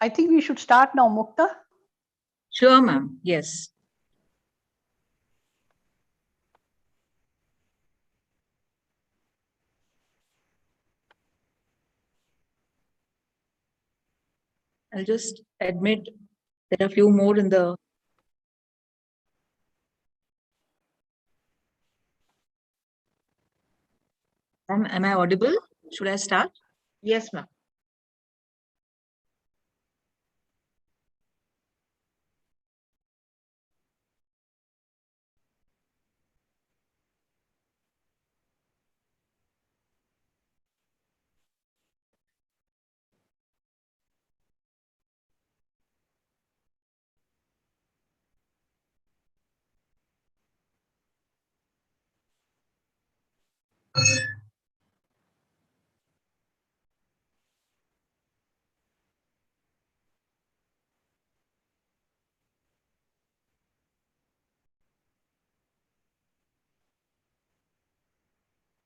I think we should start now, Mukta. Sure, ma'am. Yes. I'll just admit there are a few more in the... Am I audible? Should I start? Yes, ma'am.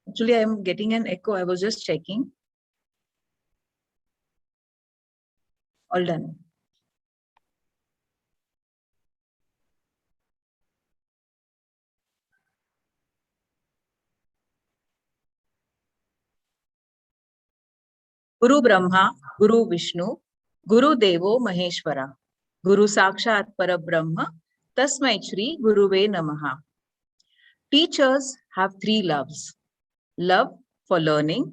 Actually, I'm getting an echo. I was just checking. All done. Guru Brahma, Guru Vishnu, Guru Devo Maheshwara, Guru Sakshat Parabrahma, Tasmai Shri Guruve Namaha. Teachers have three loves: love for learning,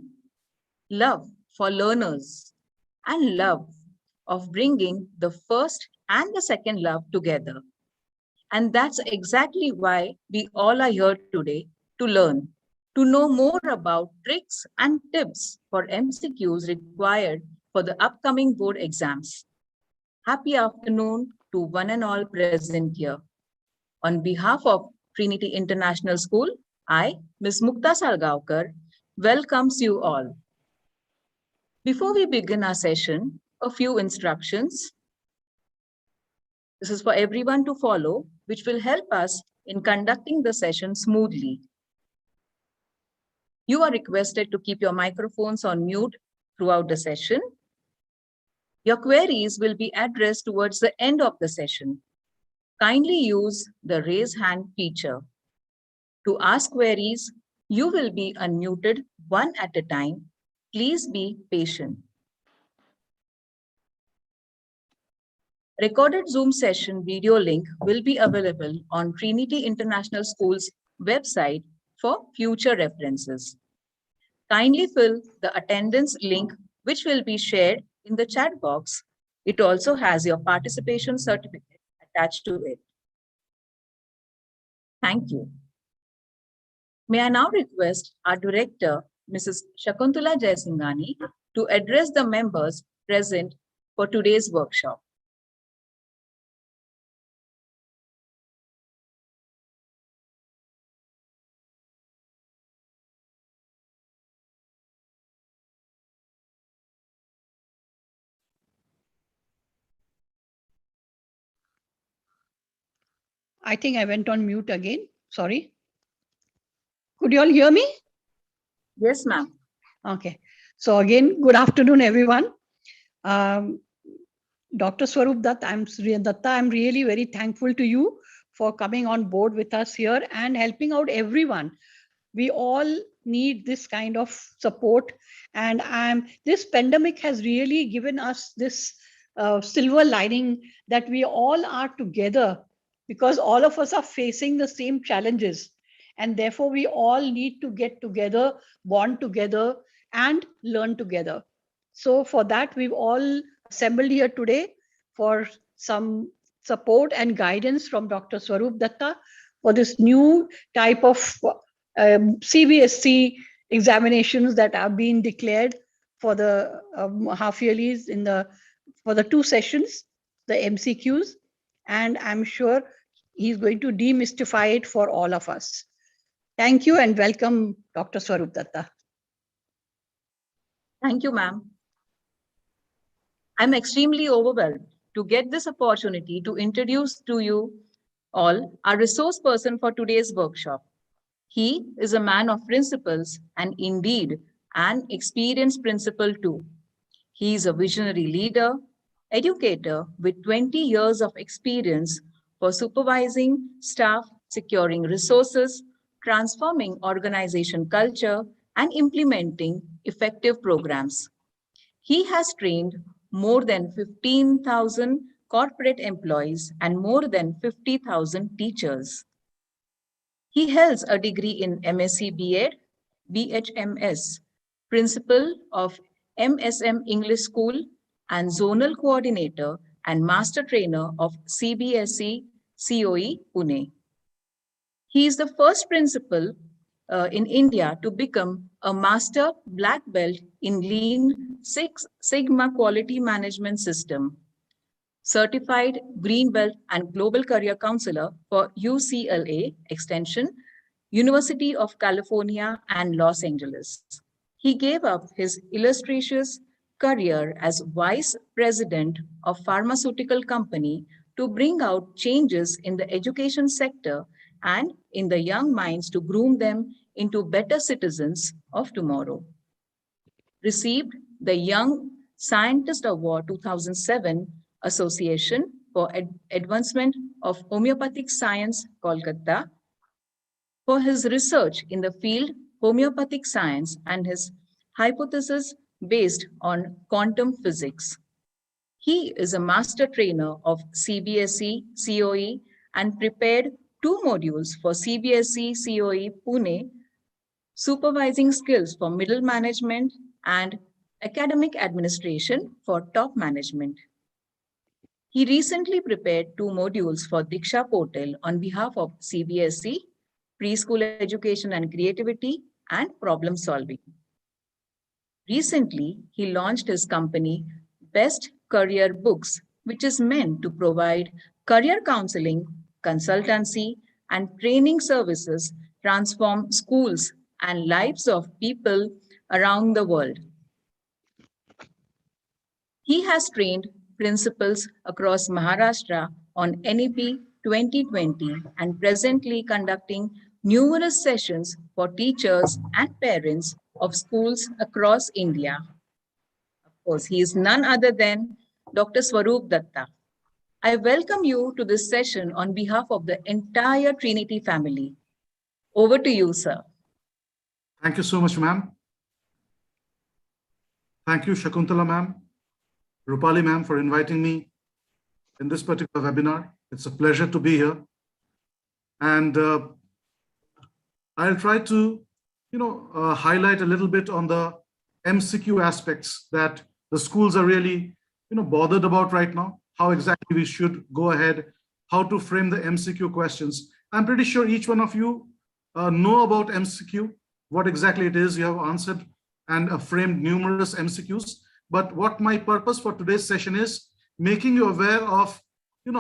love for learners, and love of bringing the first and the second love together. And that's exactly why we all are here today, to learn, to know more about tricks and tips for MCQs required for the upcoming board exams. Happy afternoon to one and all present here. On behalf of Trinity International School, I, Ms. Mukta Salgaonkar, welcomes you all. Before we begin our session, a few instructions. This is for everyone to follow, which will help us in conducting the session smoothly. You are requested to keep your microphones on mute throughout the session. Your queries will be addressed towards the end of the session. Kindly use the raise hand feature. To ask queries, you will be unmuted one at a time. Please be patient. Recorded Zoom session video link will be available on Trinity International School's website for future references. Kindly fill the attendance link, which will be shared in the chat box. It also has your participation certificate attached to it. Thank you. May I now request our director, Mrs. Shakuntala Jaisinghani, to address the members present for today's workshop. I think I went on mute again. Sorry. Could you all hear me? Yes, ma'am. Okay. So again, good afternoon, everyone. Dr. SWARUP Datta, I'm really very thankful to you for coming on board with us here and helping out everyone. We all need this kind of support, and this pandemic has really given us this silver lining that we all are together, because all of us are facing the same challenges, and therefore we all need to get together, bond together, and learn together. So for that, we've all assembled here today for some support and guidance from Dr. SWARUP Datta for this new type of CBSE examinations that have been declared for the half yearlies for the 2 sessions, the MCQs, and I'm sure he's going to demystify it for all of us. Thank you and welcome, Dr. SWARUP Datta. Thank you, ma'am. I'm extremely overwhelmed to get this opportunity to introduce to you all our resource person for today's workshop. He is a man of principles and indeed an experienced principal too. He is a visionary leader, educator with 20 years of experience for supervising staff, securing resources, transforming organization culture, and implementing effective programs. He has trained more than 15,000 corporate employees and more than 50,000 teachers. He holds a degree in MSc B.Ed, BHMS, Principal of MSM English School, and Zonal Coordinator and Master Trainer of CBSE COE Pune. He is the first principal in India to become a Master Black Belt in Lean Six Sigma Quality Management System, certified Green Belt and Global Career Counselor for UCLA Extension, University of California and Los Angeles. He gave up his illustrious career as vice president of pharmaceutical company to bring out changes in the education sector and in the young minds to groom them into better citizens of tomorrow. Received the Young Scientist Award 2007 Association for Advancement of Homeopathic Science, Kolkata, for his research in the field homeopathic science and his hypothesis based on quantum physics. He is a master trainer of CBSE COE and prepared 2 modules for CBSE COE Pune, supervising skills for middle management and academic administration for top management. He recently prepared 2 modules for Diksha Portal on behalf of CBSE, Preschool Education and Creativity, and Problem Solving. Recently, he launched his company, Best Career Books, which is meant to provide career counseling, consultancy, and training services, transform schools and lives of people around the world. He has trained principals across Maharashtra on NEP 2020 and presently conducting numerous sessions for teachers and parents of schools across India. Of course, he is none other than Dr. SWARUP DATTA. I welcome you to this session on behalf of the entire Trinity family. Over to you, sir. Thank you so much, ma'am. Thank you, Shakuntala ma'am, Rupali ma'am, for inviting me in this particular webinar. It's a pleasure to be here. And I'll try to, highlight a little bit on the MCQ aspects that the schools are really, bothered about right now, how exactly we should go ahead, how to frame the MCQ questions. I'm pretty sure each one of you know about MCQ, what exactly it is. You have answered and framed numerous MCQs. But what my purpose for today's session is making you aware of,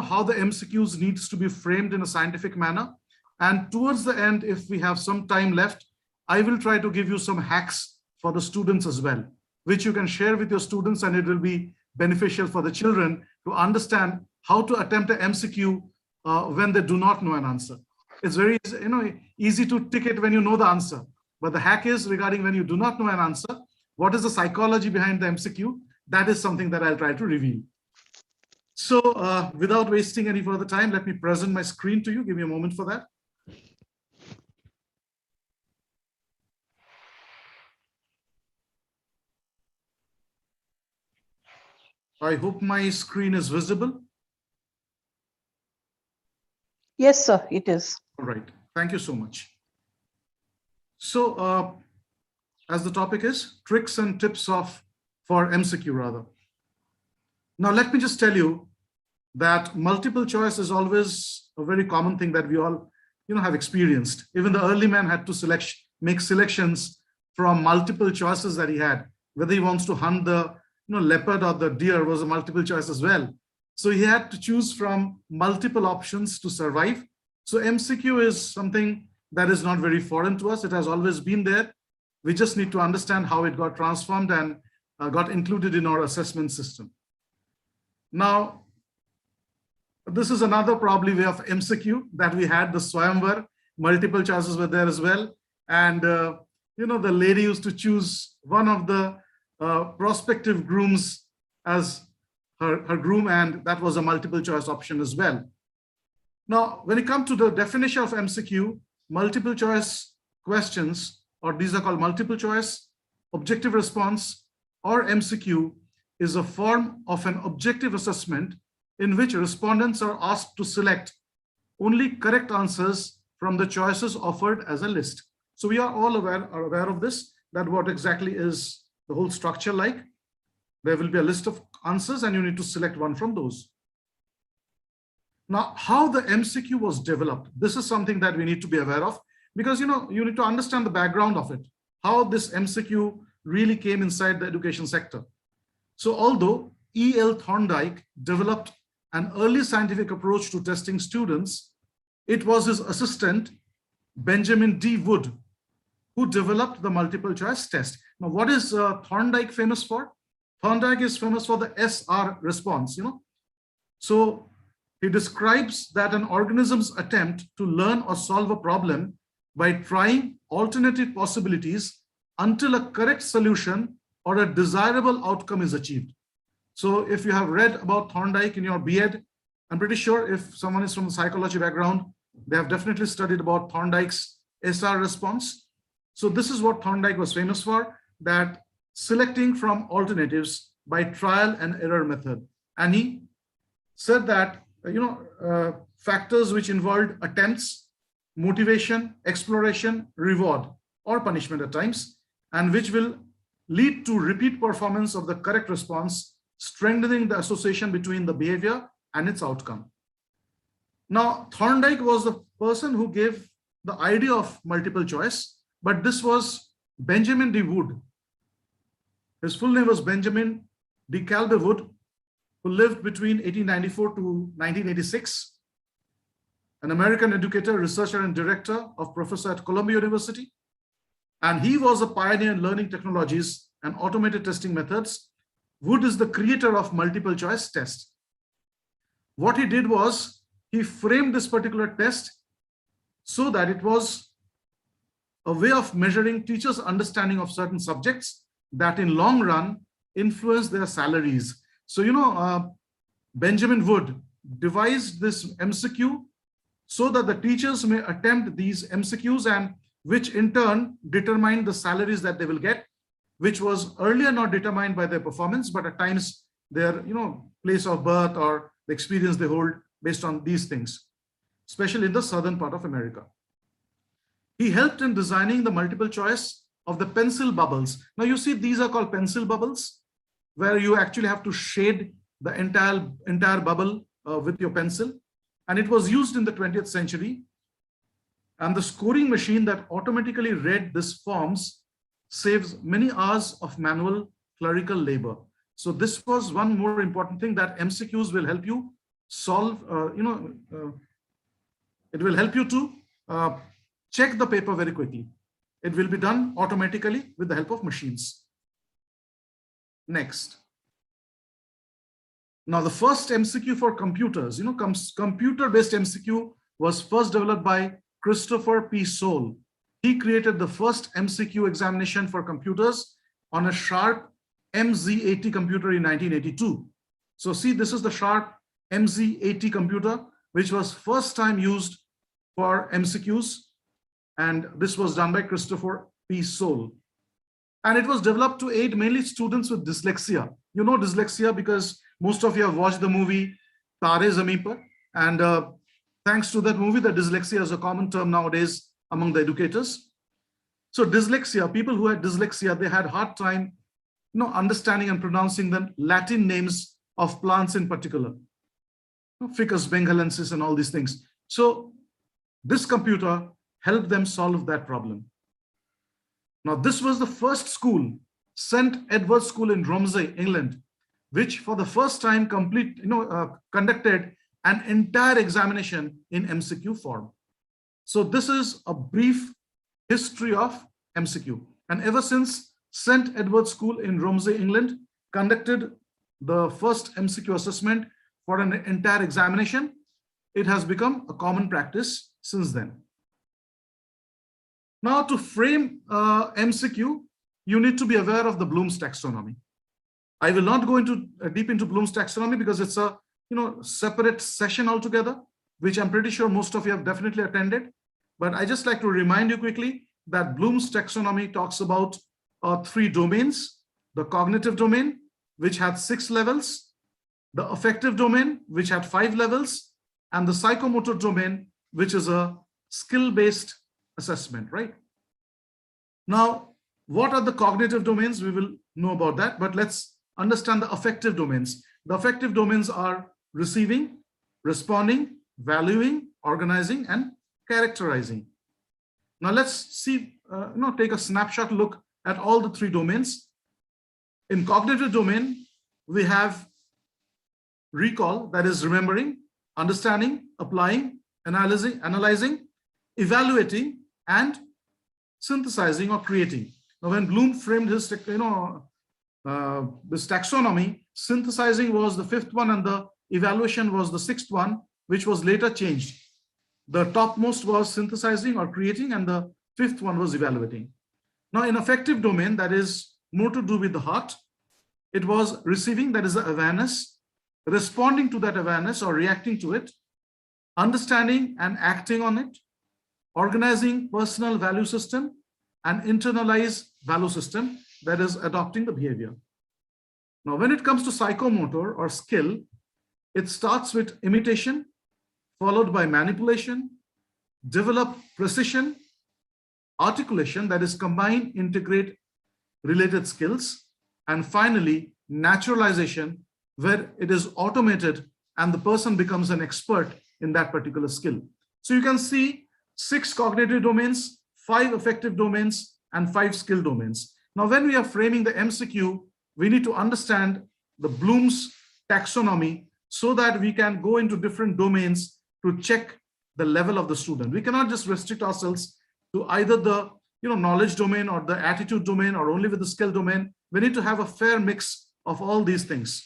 how the MCQs needs to be framed in a scientific manner. And towards the end, if we have some time left, I will try to give you some hacks for the students as well, which you can share with your students, and it will be beneficial for the children to understand how to attempt an MCQ when they do not know an answer. It's very easy to tick it when you know the answer. But the hack is regarding when you do not know an answer, what is the psychology behind the MCQ? That is something that I'll try to reveal. So without wasting any further time, let me present my screen to you. Give me a moment for that. I hope my screen is visible. Yes, sir, it is. All right. Thank you so much. So as the topic is tricks and tips for MCQ rather. Now, let me just tell you that multiple choice is always a very common thing that we all, have experienced. Even the early man had to make selections from multiple choices that he had. Whether he wants to hunt the leopard or the deer was a multiple choice as well. So he had to choose from multiple options to survive. So MCQ is something that is not very foreign to us. It has always been there. We just need to understand how it got transformed and got included in our assessment system. Now, this is another probably way of MCQ that we had, the Swayamvar, multiple choices were there as well. And, the lady used to choose one of the prospective grooms as her groom, and that was a multiple choice option as well. Now, when it comes to the definition of MCQ, multiple choice questions, or these are called multiple choice, objective response, or MCQ, is a form of an objective assessment in which respondents are asked to select only correct answers from the choices offered as a list. So we are all aware of this, that what exactly is the whole structure like. There will be a list of answers and you need to select one from those. Now, how the MCQ was developed, this is something that we need to be aware of, because you need to understand the background of it, how this MCQ really came inside the education sector. So although E.L. Thorndike developed an early scientific approach to testing students, it was his assistant, Benjamin D. Wood, who developed the multiple choice test. Now, what is Thorndike famous for? Thorndike is famous for the SR response, So he describes that an organism's attempt to learn or solve a problem by trying alternative possibilities until a correct solution or a desirable outcome is achieved. So if you have read about Thorndike in your B.Ed, I'm pretty sure if someone is from a psychology background, they have definitely studied about Thorndike's SR response. So this is what Thorndike was famous for, that selecting from alternatives by trial and error method. And he said that, factors which involved attempts, motivation, exploration, reward, or punishment at times, and which will lead to repeat performance of the correct response, strengthening the association between the behavior and its outcome. Now, Thorndike was the person who gave the idea of multiple choice, but this was Benjamin D. Wood. His full name was Benjamin D. Calbe Wood, who lived between 1894 to 1986, an American educator, researcher, and director of professor at Columbia University. And he was a pioneer in learning technologies and automated testing methods. Wood is the creator of multiple choice test. What he did was he framed this particular test so that it was a way of measuring teachers' understanding of certain subjects that in long run influence their salaries. So, Benjamin Wood devised this MCQ so that the teachers may attempt these MCQs, and which in turn determine the salaries that they will get, which was earlier not determined by their performance, but at times their place of birth or the experience they hold based on these things, especially in the southern part of America. He helped in designing the multiple choice of the pencil bubbles. Now you see, these are called pencil bubbles, where you actually have to shade the entire bubble with your pencil. And it was used in the 20th century. And the scoring machine that automatically read these forms saves many hours of manual clerical labor. So this was one more important thing, that MCQs will help you solve, it will help you to check the paper very quickly. It will be done automatically with the help of machines. Next. Now, the first MCQ for computers, computer-based MCQ was first developed by Christopher P. Soule. He created the first MCQ examination for computers on a Sharp MZ80 computer in 1982. So see, this is the Sharp MZ80 computer, which was first time used for MCQs. And this was done by Christopher P. Soule. And it was developed to aid mainly students with dyslexia. You know dyslexia because most of you have watched the movie Tare Zameen Par. And thanks to that movie, the dyslexia is a common term nowadays among the educators. So dyslexia, people who had dyslexia, they had hard time understanding and pronouncing the Latin names of plants in particular. Ficus bengalensis and all these things. So this computer helped them solve that problem. Now, this was the first school, St. Edward's School in Romsey, England, which for the first time conducted an entire examination in MCQ form. So this is a brief history of MCQ. And ever since St. Edward's School in Romsey, England conducted the first MCQ assessment for an entire examination, it has become a common practice since then. Now, to frame MCQ, you need to be aware of the Bloom's taxonomy. I will not go into deep into Bloom's taxonomy because it's a separate session altogether, which I'm pretty sure most of you have definitely attended. But I just like to remind you quickly that Bloom's taxonomy talks about 3 domains: the cognitive domain, which had 6 levels, the affective domain, which had 5 levels, and the psychomotor domain, which is a skill-based assessment, right? Now, what are the cognitive domains? We will know about that, but let's understand the affective domains. The affective domains are receiving, responding, valuing, organizing, and characterizing. Now let's see, take a snapshot look at all the 3 domains. In cognitive domain, we have recall, that is remembering, understanding, applying, analyzing, evaluating, and synthesizing or creating. Now, when Bloom framed his, this taxonomy, synthesizing was the 5th one and the evaluation was the 6th one, which was later changed. The topmost was synthesizing or creating, and the 5th one was evaluating. Now, in affective domain, that is more to do with the heart, it was receiving, that is the awareness, responding to that awareness or reacting to it, understanding and acting on it, organizing personal value system, and internalize value system, that is adopting the behavior. Now, when it comes to psychomotor or skill, it starts with imitation, followed by manipulation, develop precision, articulation, that is combine, integrate related skills, and finally naturalization, where it is automated and the person becomes an expert in that particular skill. So you can see 6 cognitive domains, 5 affective domains, and 5 skill domains. Now, when we are framing the MCQ, we need to understand the Bloom's taxonomy so that we can go into different domains to check the level of the student. We cannot just restrict ourselves to either the knowledge domain or the attitude domain or only with the skill domain. We need to have a fair mix of all these things.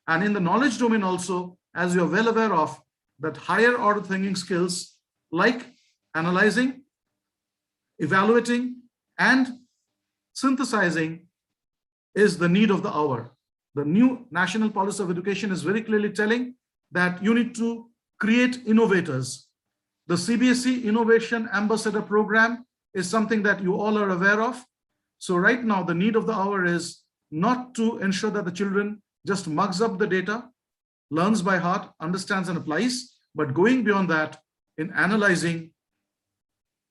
And in the knowledge domain also, as you're well aware of, that higher order thinking skills like analyzing, evaluating, and synthesizing is the need of the hour. The new National Policy of Education is very clearly telling that you need to create innovators. The CBSE Innovation Ambassador Program is something that you all are aware of. So right now, the need of the hour is not to ensure that the children just mugs up the data, learns by heart, understands and applies, but going beyond that in analyzing,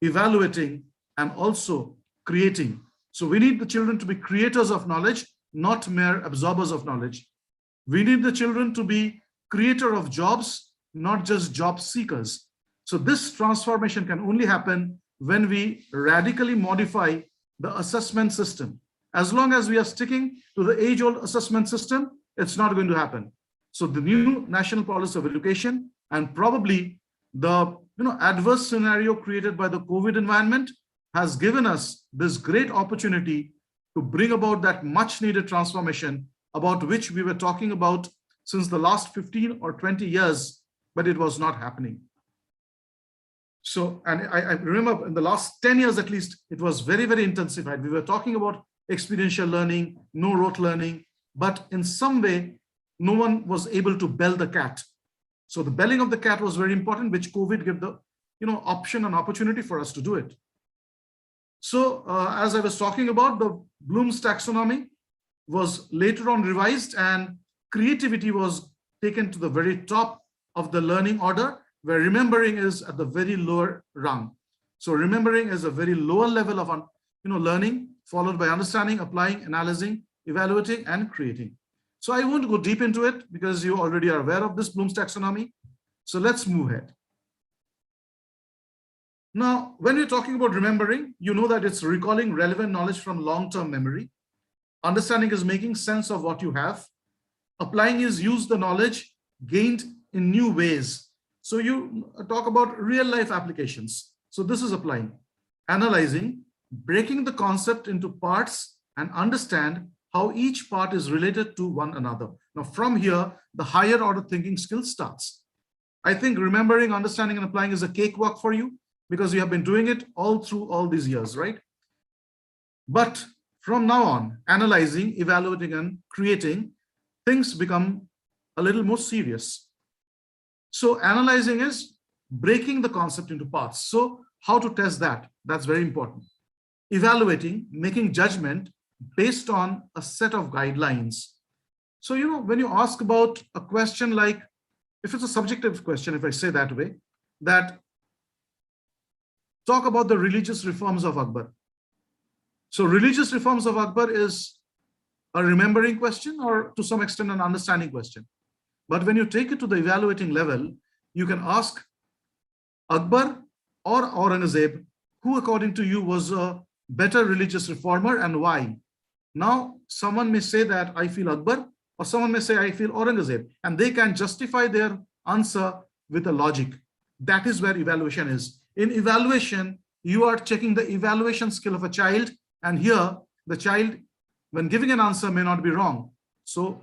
evaluating, and also creating. So we need the children to be creators of knowledge, not mere absorbers of knowledge. We need the children to be creator of jobs, not just job seekers. So this transformation can only happen when we radically modify the assessment system. As long as we are sticking to the age-old assessment system, it's not going to happen. So the new National Policy of Education and probably the adverse scenario created by the COVID environment has given us this great opportunity to bring about that much needed transformation about which we were talking about since the last 15 or 20 years, but it was not happening. So, and I remember in the last 10 years at least, it was very, very intensified. We were talking about experiential learning, no rote learning, but in some way, no one was able to bell the cat. So the belling of the cat was very important, which COVID gave the option and opportunity for us to do it. So as I was talking about, the Bloom's taxonomy was later on revised and creativity was taken to the very top of the learning order, where remembering is at the very lower rung. So remembering is a very lower level of learning, followed by understanding, applying, analyzing, evaluating, and creating. So I won't go deep into it because you already are aware of this Bloom's taxonomy. So let's move ahead. Now, when we're talking about remembering, you know that it's recalling relevant knowledge from long-term memory. Understanding is making sense of what you have. Applying is use the knowledge gained in new ways. So you talk about real-life applications. So this is applying. Analyzing, breaking the concept into parts and understand how each part is related to one another. Now, from here, the higher order thinking skill starts. I think remembering, understanding, and applying is a cakewalk for you because you have been doing it all through all these years, right? But from now on, analyzing, evaluating, and creating, things become a little more serious. So analyzing is breaking the concept into parts. So how to test that? That's very important. Evaluating, making judgment based on a set of guidelines. So, when you ask about a question like, if it's a subjective question, if I say that way, that talk about the religious reforms of Akbar. So religious reforms of Akbar is a remembering question or to some extent an understanding question. But when you take it to the evaluating level, you can ask Akbar or Aurangzeb, who according to you was a better religious reformer and why? Now, someone may say that I feel Akbar, or someone may say I feel Aurangzeb, and they can justify their answer with a logic. That is where evaluation is. In evaluation, you are checking the evaluation skill of a child, and here the child, when giving an answer, may not be wrong. So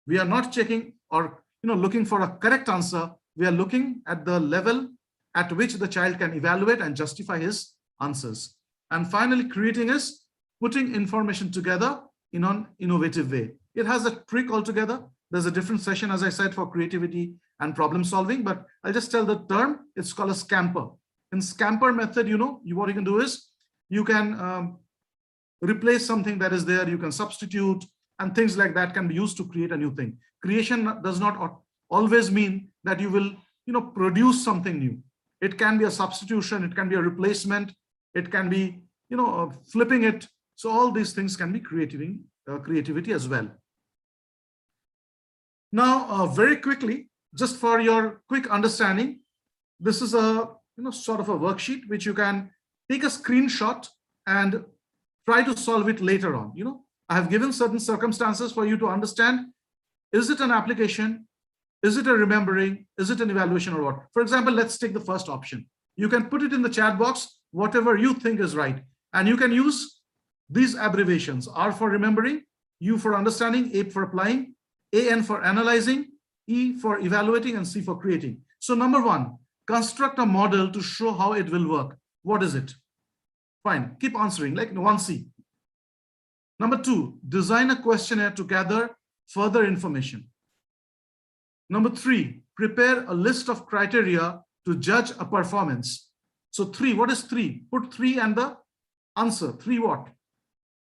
we are not checking or looking for a correct answer. We are looking at the level at which the child can evaluate and justify his answers. And finally, creating is putting information together in an innovative way. It has a trick altogether. There's a different session, as I said, for creativity and problem solving, but I'll just tell the term. It's called a scamper. In scamper method, what you can do is you can replace something that is there, you can substitute, and things like that can be used to create a new thing. Creation does not always mean that you will produce something new. It can be a substitution, it can be a replacement, it can be flipping it. So all these things can be creativity as well. Now, very quickly, just for your quick understanding, this is a sort of a worksheet which you can take a screenshot and try to solve it later on. I have given certain circumstances for you to understand. Is it an application? Is it a remembering? Is it an evaluation or what? For example, let's take the first option. You can put it in the chat box, whatever you think is right. And you can use these abbreviations: R for remembering, U for understanding, A for applying, AN for analyzing, E for evaluating, and C for creating. So number one, construct a model to show how it will work. What is it? Fine, keep answering, like 1C. Number two, design a questionnaire to gather further information. Number three, prepare a list of criteria to judge a performance. So three, what is three? Put three and the answer. Three what?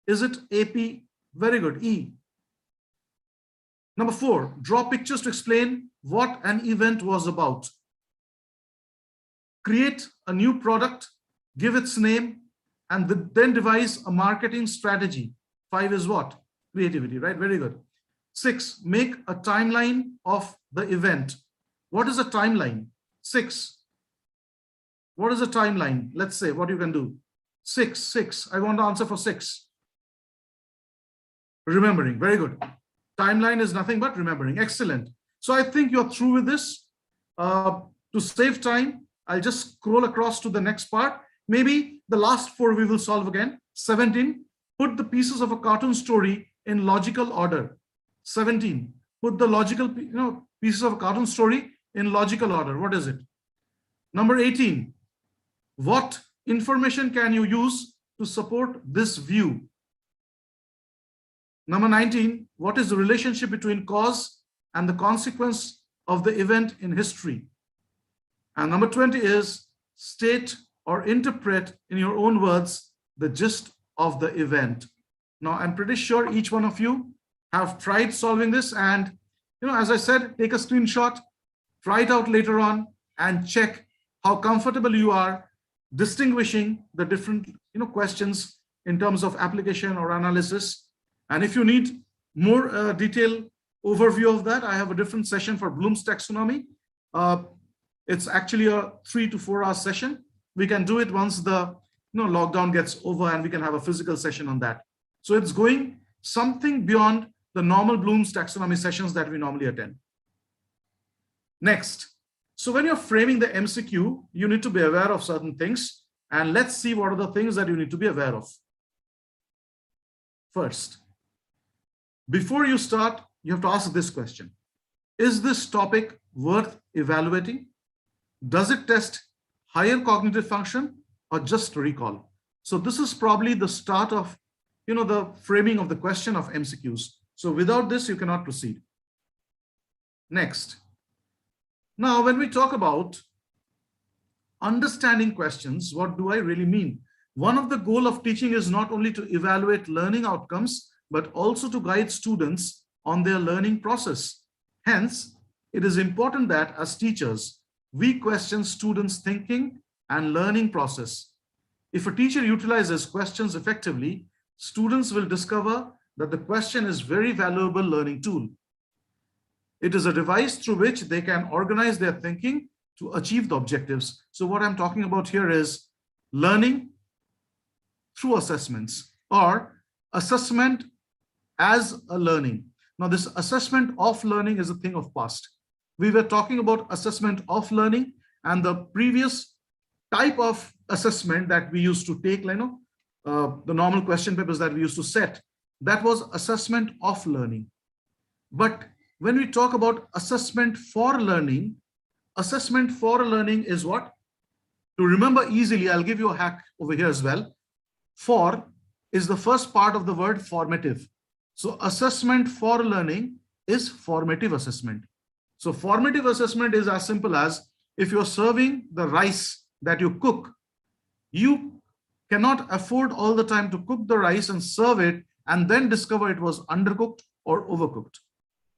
Is it AP? Very good, E. Number four, draw pictures to explain what an event was about. Create a new product, give its name, and then devise a marketing strategy. 5 is what? Creativity, right? Very good. 6, make a timeline of the event. What is a timeline? 6. What is a timeline? Let's say what you can do. 6. I want the answer for 6. Remembering. Very good. Timeline is nothing but remembering. Excellent. So I think you're through with this. To save time, I'll just scroll across to the next part. Maybe the last 4 we will solve again. 17, put the pieces of a cartoon story in logical order. 17, put the logical pieces of a cartoon story in logical order. What is it? Number 18, what information can you use to support this view? Number 19, what is the relationship between cause and the consequence of the event in history? And number 20 is state or interpret in your own words the gist of the event. Now, I'm pretty sure each one of you have tried solving this, and as I said, take a screenshot, try it out later on, and check how comfortable you are distinguishing the different questions in terms of application or analysis. And if you need more detailed overview of that, I have a different session for Bloom's taxonomy. It's actually a 3 to 4 hour session. We can do it once the lockdown gets over, and we can have a physical session on that. So it's going something beyond the normal Bloom's taxonomy sessions that we normally attend. Next, so when you're framing the MCQ, you need to be aware of certain things, and let's see what are the things that you need to be aware of. First, before you start, you have to ask this question: is this topic worth evaluating? Does it test higher cognitive function or just recall? So this is probably the start of the framing of the question of MCQs. So without this, you cannot proceed. Next. Now, when we talk about understanding questions, what do I really mean? One of the goals of teaching is not only to evaluate learning outcomes, but also to guide students on their learning process. Hence, it is important that as teachers, we question students' thinking and learning process. If a teacher utilizes questions effectively, students will discover that the question is a very valuable learning tool. It is a device through which they can organize their thinking to achieve the objectives. So what I'm talking about here is learning through assessments, or assessment as a learning. Now, this assessment of learning is a thing of past. We were talking about assessment of learning, and the previous type of assessment that we used to take, the normal question papers that we used to set, that was assessment of learning. But when we talk about assessment for learning is what? To remember easily, I'll give you a hack over here as well. For is the first part of the word formative. So assessment for learning is formative assessment. So formative assessment is as simple as, if you're serving the rice that you cook, you cannot afford all the time to cook the rice and serve it and then discover it was undercooked or overcooked.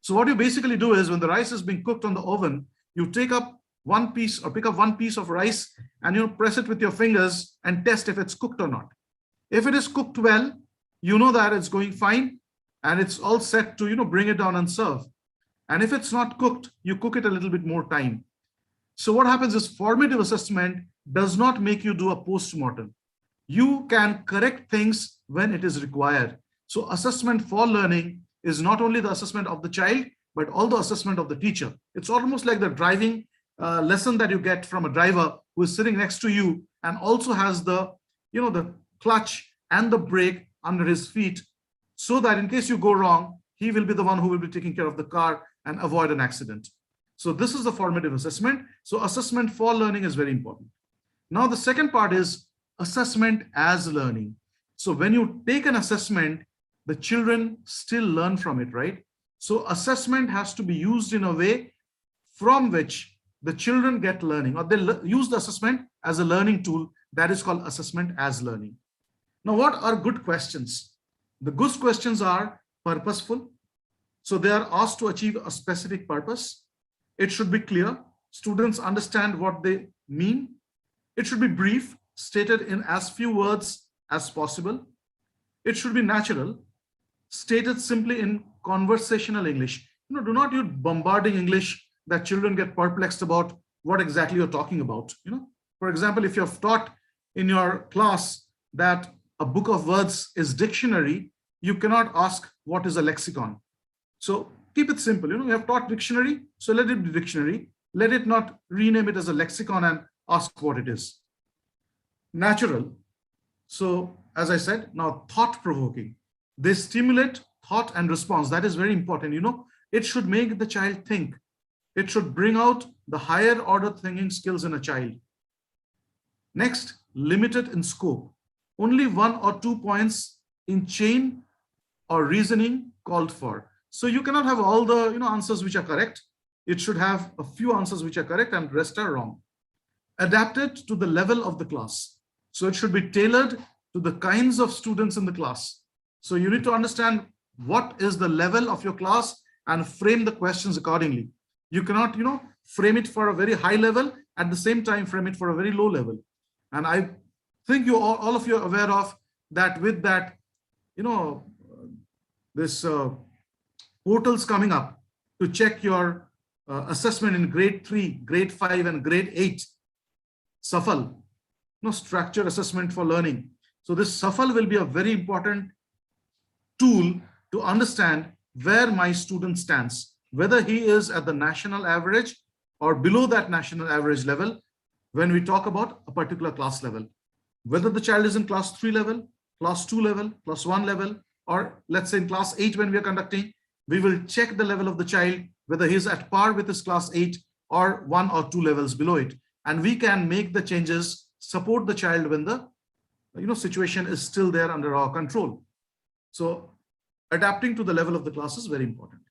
So what you basically do is, when the rice is being cooked on the oven, you take up one piece or pick up one piece of rice and you press it with your fingers and test if it's cooked or not. If it is cooked well, you know that it's going fine and it's all set to bring it down and serve. And if it's not cooked, you cook it a little bit more time. So what happens is, formative assessment does not make you do a post-mortem. You can correct things when it is required. So assessment for learning is not only the assessment of the child, but also the assessment of the teacher. It's almost like the driving lesson that you get from a driver who is sitting next to you and also has the clutch and the brake under his feet, so that in case you go wrong, he will be the one who will be taking care of the car and avoid an accident. So this is the formative assessment. So assessment for learning is very important. Now the second part is assessment as learning. So when you take an assessment, the children still learn from it, right? So assessment has to be used in a way from which the children get learning, or they use the assessment as a learning tool. That is called assessment as learning. Now, what are good questions? The good questions are purposeful. So they are asked to achieve a specific purpose. It should be clear. Students understand what they mean. It should be brief, stated in as few words as possible. It should be natural, stated simply in conversational English. Do not use bombarding English that children get perplexed about what exactly you're talking about. For example, if you've taught in your class that a book of words is dictionary, you cannot ask what is a lexicon. So keep it simple. You have taught dictionary, so let it be dictionary. Let it not rename it as a lexicon and ask what it is. Natural. So as I said, now thought-provoking. They stimulate thought and response. That is very important. It should make the child think. It should bring out the higher order thinking skills in a child. Next, limited in scope. Only 1 or 2 points in chain or reasoning called for. So you cannot have all the answers which are correct. It should have a few answers which are correct and rest are wrong. Adapted to the level of the class. So it should be tailored to the kinds of students in the class. So you need to understand what is the level of your class and frame the questions accordingly. You cannot, frame it for a very high level, at the same time frame it for a very low level. And I think all of you are aware of that. With that, this portals coming up to check your assessment in grade 3, grade 5, and grade 8, SAFL, structured assessment for learning. So this SAFL will be a very important tool to understand where my student stands, whether he is at the national average or below that national average level when we talk about a particular class level. Whether the child is in class 3 level, class 2 level, class 1 level, or let's say in class 8 when we are conducting, we will check the level of the child, whether he is at par with his class 8 or 1 or 2 levels below it. And we can make the changes, support the child when the situation is still there under our control. So adapting to the level of the class is very important.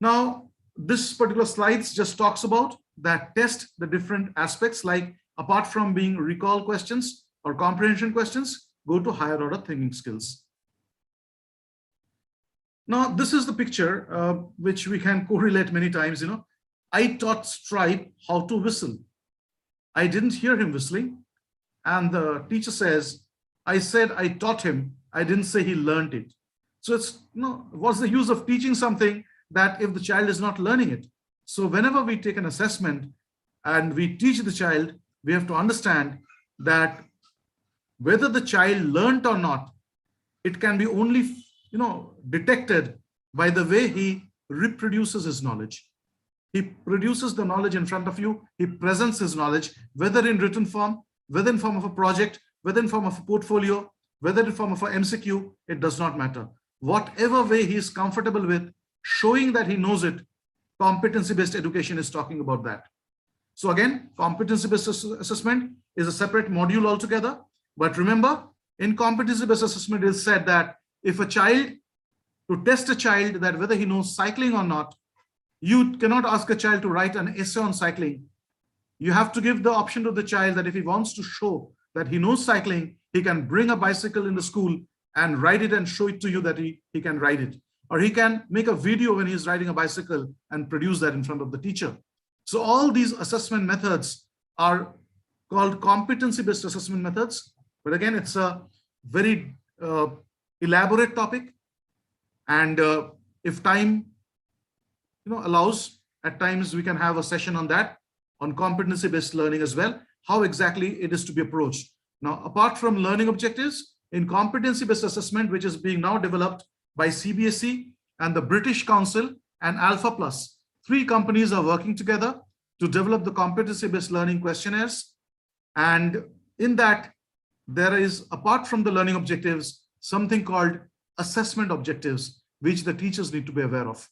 Now, this particular slides just talks about that test the different aspects, like apart from being recall questions or comprehension questions, go to higher order thinking skills. Now, this is the picture which we can correlate many times. I taught Stripe how to whistle. I didn't hear him whistling. And the teacher says, I said I taught him. I didn't say he learned it. So it's, what's the use of teaching something that if the child is not learning it? So whenever we take an assessment and we teach the child, we have to understand that whether the child learned or not, it can be only detected by the way he reproduces his knowledge. He produces the knowledge in front of you. He presents his knowledge, whether in written form, whether in form of a project, whether in form of a portfolio, whether in form of an MCQ, it does not matter. Whatever way he is comfortable with, showing that he knows it, competency-based education is talking about that. So again, competency-based assessment is a separate module altogether. But remember, in competency-based assessment, it is said that if a child, to test a child that whether he knows cycling or not, you cannot ask a child to write an essay on cycling. You have to give the option to the child that if he wants to show that he knows cycling, he can bring a bicycle in the school and ride it and show it to you that he can ride it. Or he can make a video when he's riding a bicycle and produce that in front of the teacher. So all these assessment methods are called competency-based assessment methods. But again, it's a very elaborate topic. And if time allows, at times we can have a session on that, on competency-based learning as well, how exactly it is to be approached. Now, apart from learning objectives, in competency-based assessment, which is being now developed by CBSE and the British Council and Alpha Plus, 3 companies are working together to develop the competency-based learning questionnaires. And in that, there is, apart from the learning objectives, something called assessment objectives, which the teachers need to be aware of.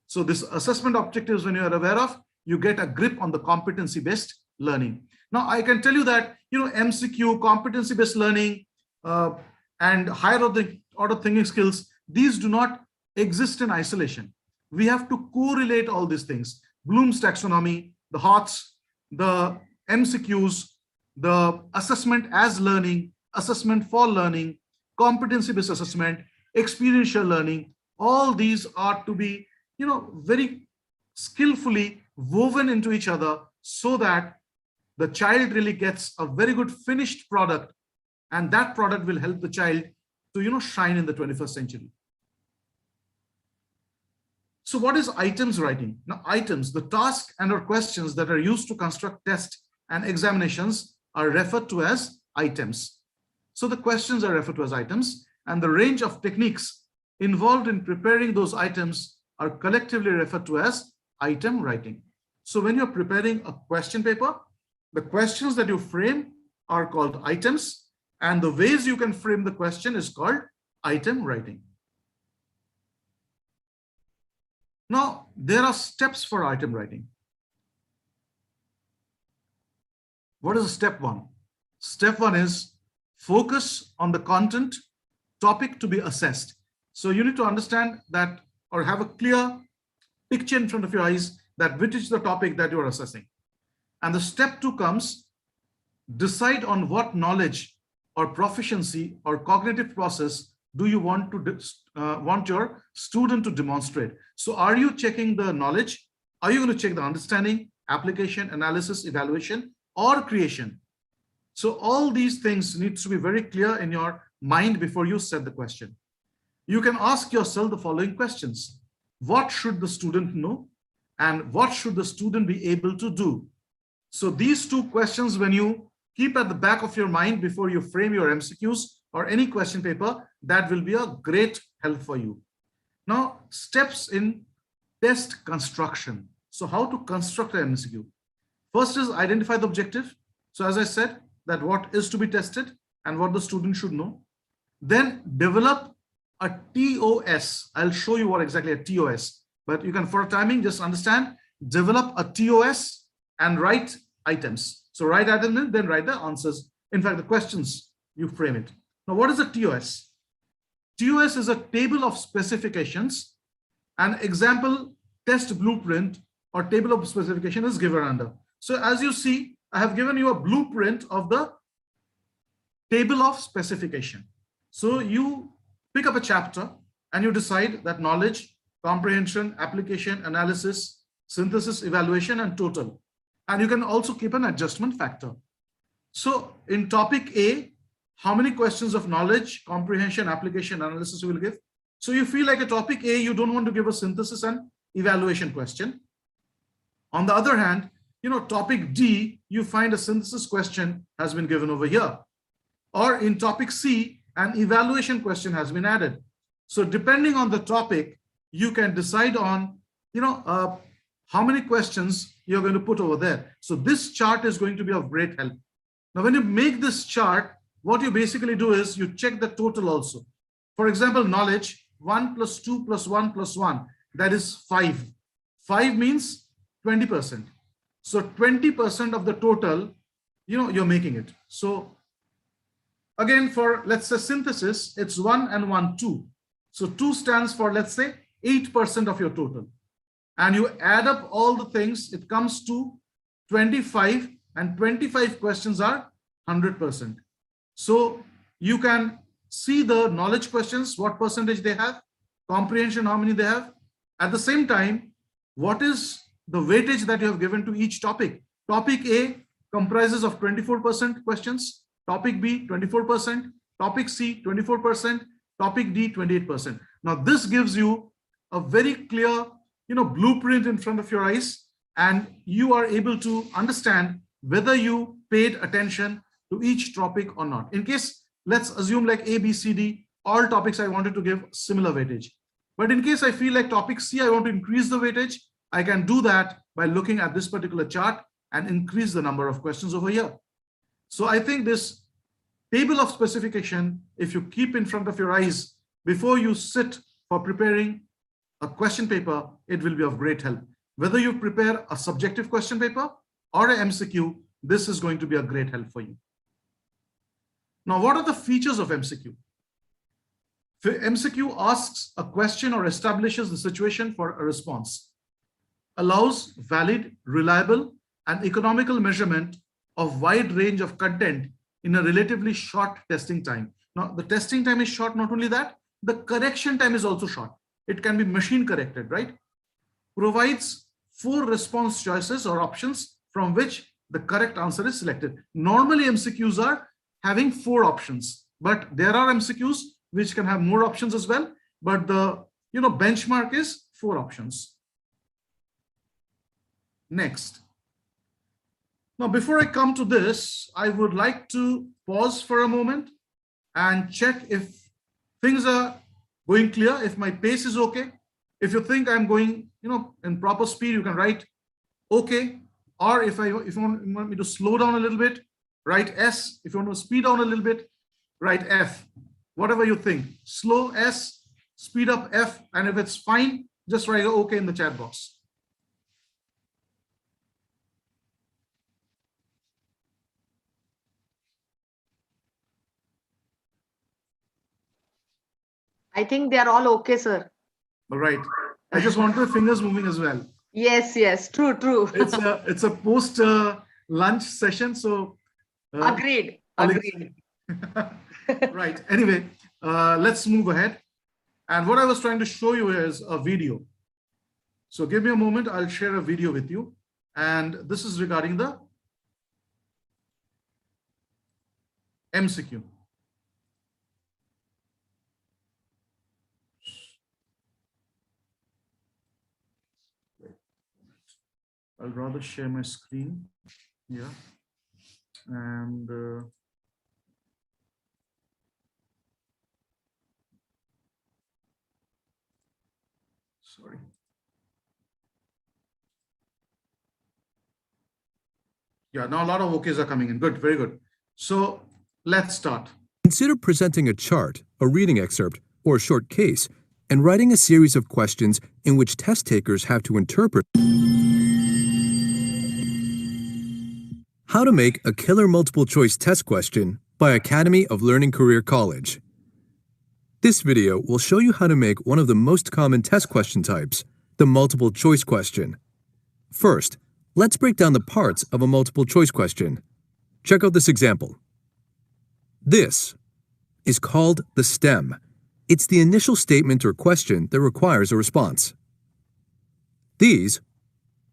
So this assessment objectives, when you are aware of, you get a grip on the competency-based learning. Now, I can tell you that, MCQ, competency-based learning, and higher order thinking skills, these do not exist in isolation. We have to correlate all these things. Bloom's taxonomy, the HOTS, the MCQs, the assessment as learning, assessment for learning, competency-based assessment, experiential learning, all these are to be, very skillfully woven into each other so that the child really gets a very good finished product, and that product will help the child to, shine in the 21st century. So what is items writing? Now, items, the task and or questions that are used to construct tests and examinations are referred to as items. So the questions are referred to as items, and the range of techniques involved in preparing those items are collectively referred to as item writing. So when you're preparing a question paper, the questions that you frame are called items, and the ways you can frame the question is called item writing. Now, there are steps for item writing. What is step 1? Step 1 is focus on the content topic to be assessed. So you need to understand that, or have a clear picture in front of your eyes, that which is the topic that you are assessing. And the step 2 comes, decide on what knowledge or proficiency or cognitive process do you want your student to demonstrate. So are you checking the knowledge? Are you going to check the understanding, application, analysis, evaluation, or creation? So all these things need to be very clear in your mind before you set the question. You can ask yourself the following questions. What should the student know? And what should the student be able to do? So these 2 questions, when you keep at the back of your mind before you frame your MCQs or any question paper, that will be a great help for you. Now, steps in test construction. So how to construct an MCQ? First is identify the objective. So as I said, that what is to be tested and what the student should know. Then develop a TOS. I'll show you what exactly a TOS, but you can, for timing, just understand, develop a TOS and write items. So write items and then write the answers. In fact, the questions, you frame it. Now, what is a TOS? TOS is a table of specifications. An example test blueprint or table of specification is given under. So as you see, I have given you a blueprint of the table of specification. So you pick up a chapter and you decide that knowledge, comprehension, application, analysis, synthesis, evaluation, and total. And you can also keep an adjustment factor. So in topic A, how many questions of knowledge, comprehension, application, analysis you will give? So you feel like a topic A, you don't want to give a synthesis and evaluation question. On the other hand, topic D, you find a synthesis question has been given over here. Or in topic C, an evaluation question has been added. So depending on the topic, you can decide on, how many questions you're going to put over there. So this chart is going to be of great help. Now, when you make this chart, what you basically do is you check the total also. For example, knowledge, 1 plus 2 plus 1 plus 1, that is 5. 5 means 20%. So 20% of the total, you're making it. So again, for, let's say, synthesis, it's 1 and 1, 2. So 2 stands for, let's say, 8% of your total. And you add up all the things, it comes to 25, and 25 questions are 100%. So you can see the knowledge questions, what percentage they have, comprehension, how many they have. At the same time, what is the weightage that you have given to each topic? Topic A comprises of 24% questions, topic B 24%, topic C 24%, topic D 28%. Now this gives you a very clear blueprint in front of your eyes, and you are able to understand whether you paid attention to each topic or not. In case, let's assume like A, B, C, D, all topics I wanted to give similar weightage. But in case I feel like topic C, I want to increase the weightage, I can do that by looking at this particular chart and increase the number of questions over here. So I think this table of specification, if you keep in front of your eyes before you sit for preparing a question paper, it will be of great help. Whether you prepare a subjective question paper or an MCQ, this is going to be a great help for you. Now, what are the features of MCQ? MCQ asks a question or establishes the situation for a response, allows valid, reliable, and economical measurement of wide range of content in a relatively short testing time. Now, the testing time is short. Not only that, the correction time is also short. It can be machine corrected, right? Provides 4 response choices or options from which the correct answer is selected. Normally, MCQs are having 4 options, but there are MCQs which can have more options as well. But the benchmark is 4 options. Next. Now, before I come to this, I would like to pause for a moment and check if things are going clear, if my pace is okay. If you think I'm going, in proper speed, you can write okay. Or if you want me to slow down a little bit, write S. If you want to speed down a little bit, write F. Whatever you think. Slow S, speed up F, and if it's fine, just write okay in the chat box. I think they are all okay, sir. All right. I just want the fingers moving as well. Yes, true. It's a post lunch session, so agreed. Right. Anyway, let's move ahead. And what I was trying to show you is a video. So give me a moment. I'll share a video with you. And this is regarding the MCQ. I'll rather share my screen here. And sorry. Yeah, now a lot of OKs are coming in. Good, very good. So let's start. Consider presenting a chart, a reading excerpt, or a short case, and writing a series of questions in which test takers have to interpret how to make a killer multiple choice test question by Academy of Learning Career College. This video will show you how to make one of the most common test question types, the multiple choice question. First, let's break down the parts of a multiple choice question. Check out this example. This is called the stem. It's the initial statement or question that requires a response. These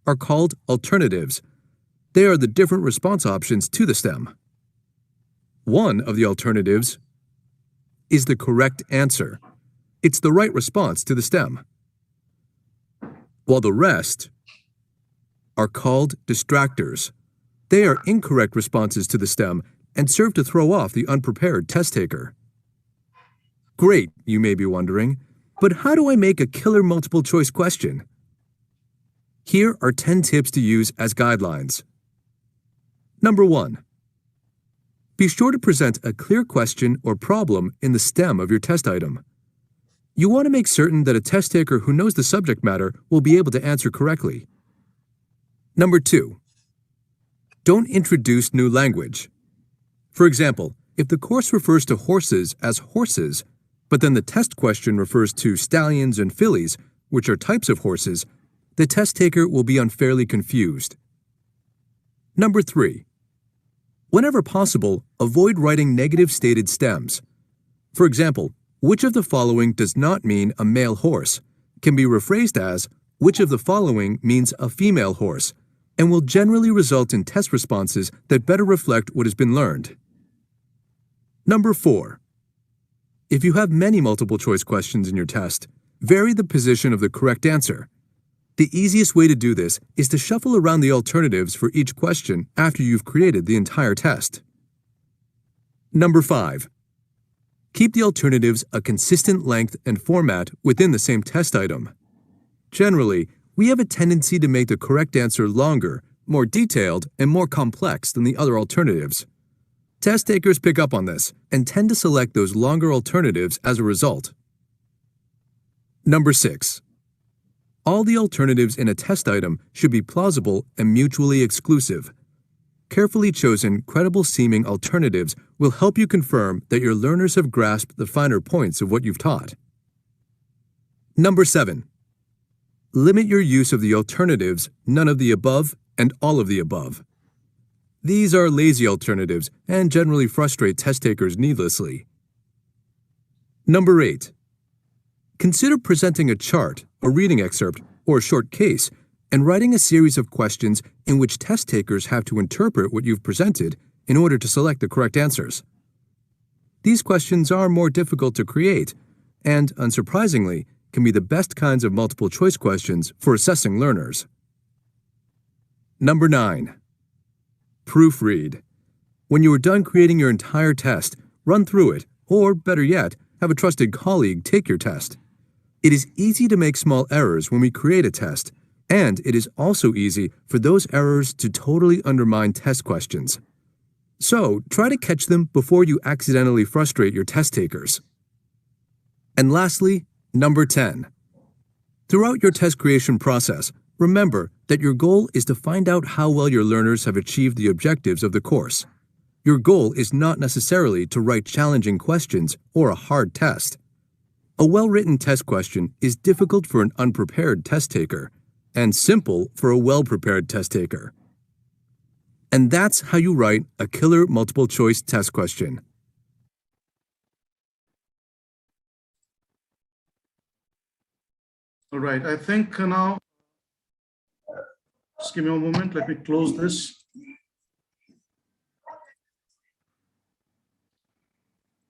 are called alternatives. They are the different response options to the stem. One of the alternatives is the correct answer. It's the right response to the stem. While the rest are called distractors. They are incorrect responses to the stem and serve to throw off the unprepared test taker. Great, you may be wondering, but how do I make a killer multiple choice question? Here are 10 tips to use as guidelines. Number 1. Be sure to present a clear question or problem in the stem of your test item. You want to make certain that a test taker who knows the subject matter will be able to answer correctly. Number 2. Don't introduce new language. For example, if the course refers to horses as horses, but then the test question refers to stallions and fillies, which are types of horses, the test taker will be unfairly confused. Number 3. Whenever possible, avoid writing negative stated stems. For example, which of the following does not mean a male horse can be rephrased as which of the following means a female horse, and will generally result in test responses that better reflect what has been learned. Number 4. If you have many multiple choice questions in your test, vary the position of the correct answer. The easiest way to do this is to shuffle around the alternatives for each question after you've created the entire test. Number 5. Keep the alternatives a consistent length and format within the same test item. Generally, we have a tendency to make the correct answer longer, more detailed, and more complex than the other alternatives. Test takers pick up on this and tend to select those longer alternatives as a result. Number 6. All the alternatives in a test item should be plausible and mutually exclusive. Carefully chosen, credible-seeming alternatives will help you confirm that your learners have grasped the finer points of what you've taught. Number 7. Limit your use of the alternatives, none of the above, and all of the above. These are lazy alternatives and generally frustrate test takers needlessly. Number 8. Consider presenting a chart, a reading excerpt, or a short case, and writing a series of questions in which test takers have to interpret what you've presented in order to select the correct answers. These questions are more difficult to create and, unsurprisingly, can be the best kinds of multiple choice questions for assessing learners. Number 9. Proofread. When you are done creating your entire test, run through it, or better yet, have a trusted colleague take your test. It is easy to make small errors when we create a test, and it is also easy for those errors to totally undermine test questions. So, try to catch them before you accidentally frustrate your test takers. And lastly, number 10. Throughout your test creation process, remember that your goal is to find out how well your learners have achieved the objectives of the course. Your goal is not necessarily to write challenging questions or a hard test. A well-written test question is difficult for an unprepared test taker, and simple for a well-prepared test taker. And that's how you write a killer multiple choice test question. All right, I think now, just give me a moment, let me close this.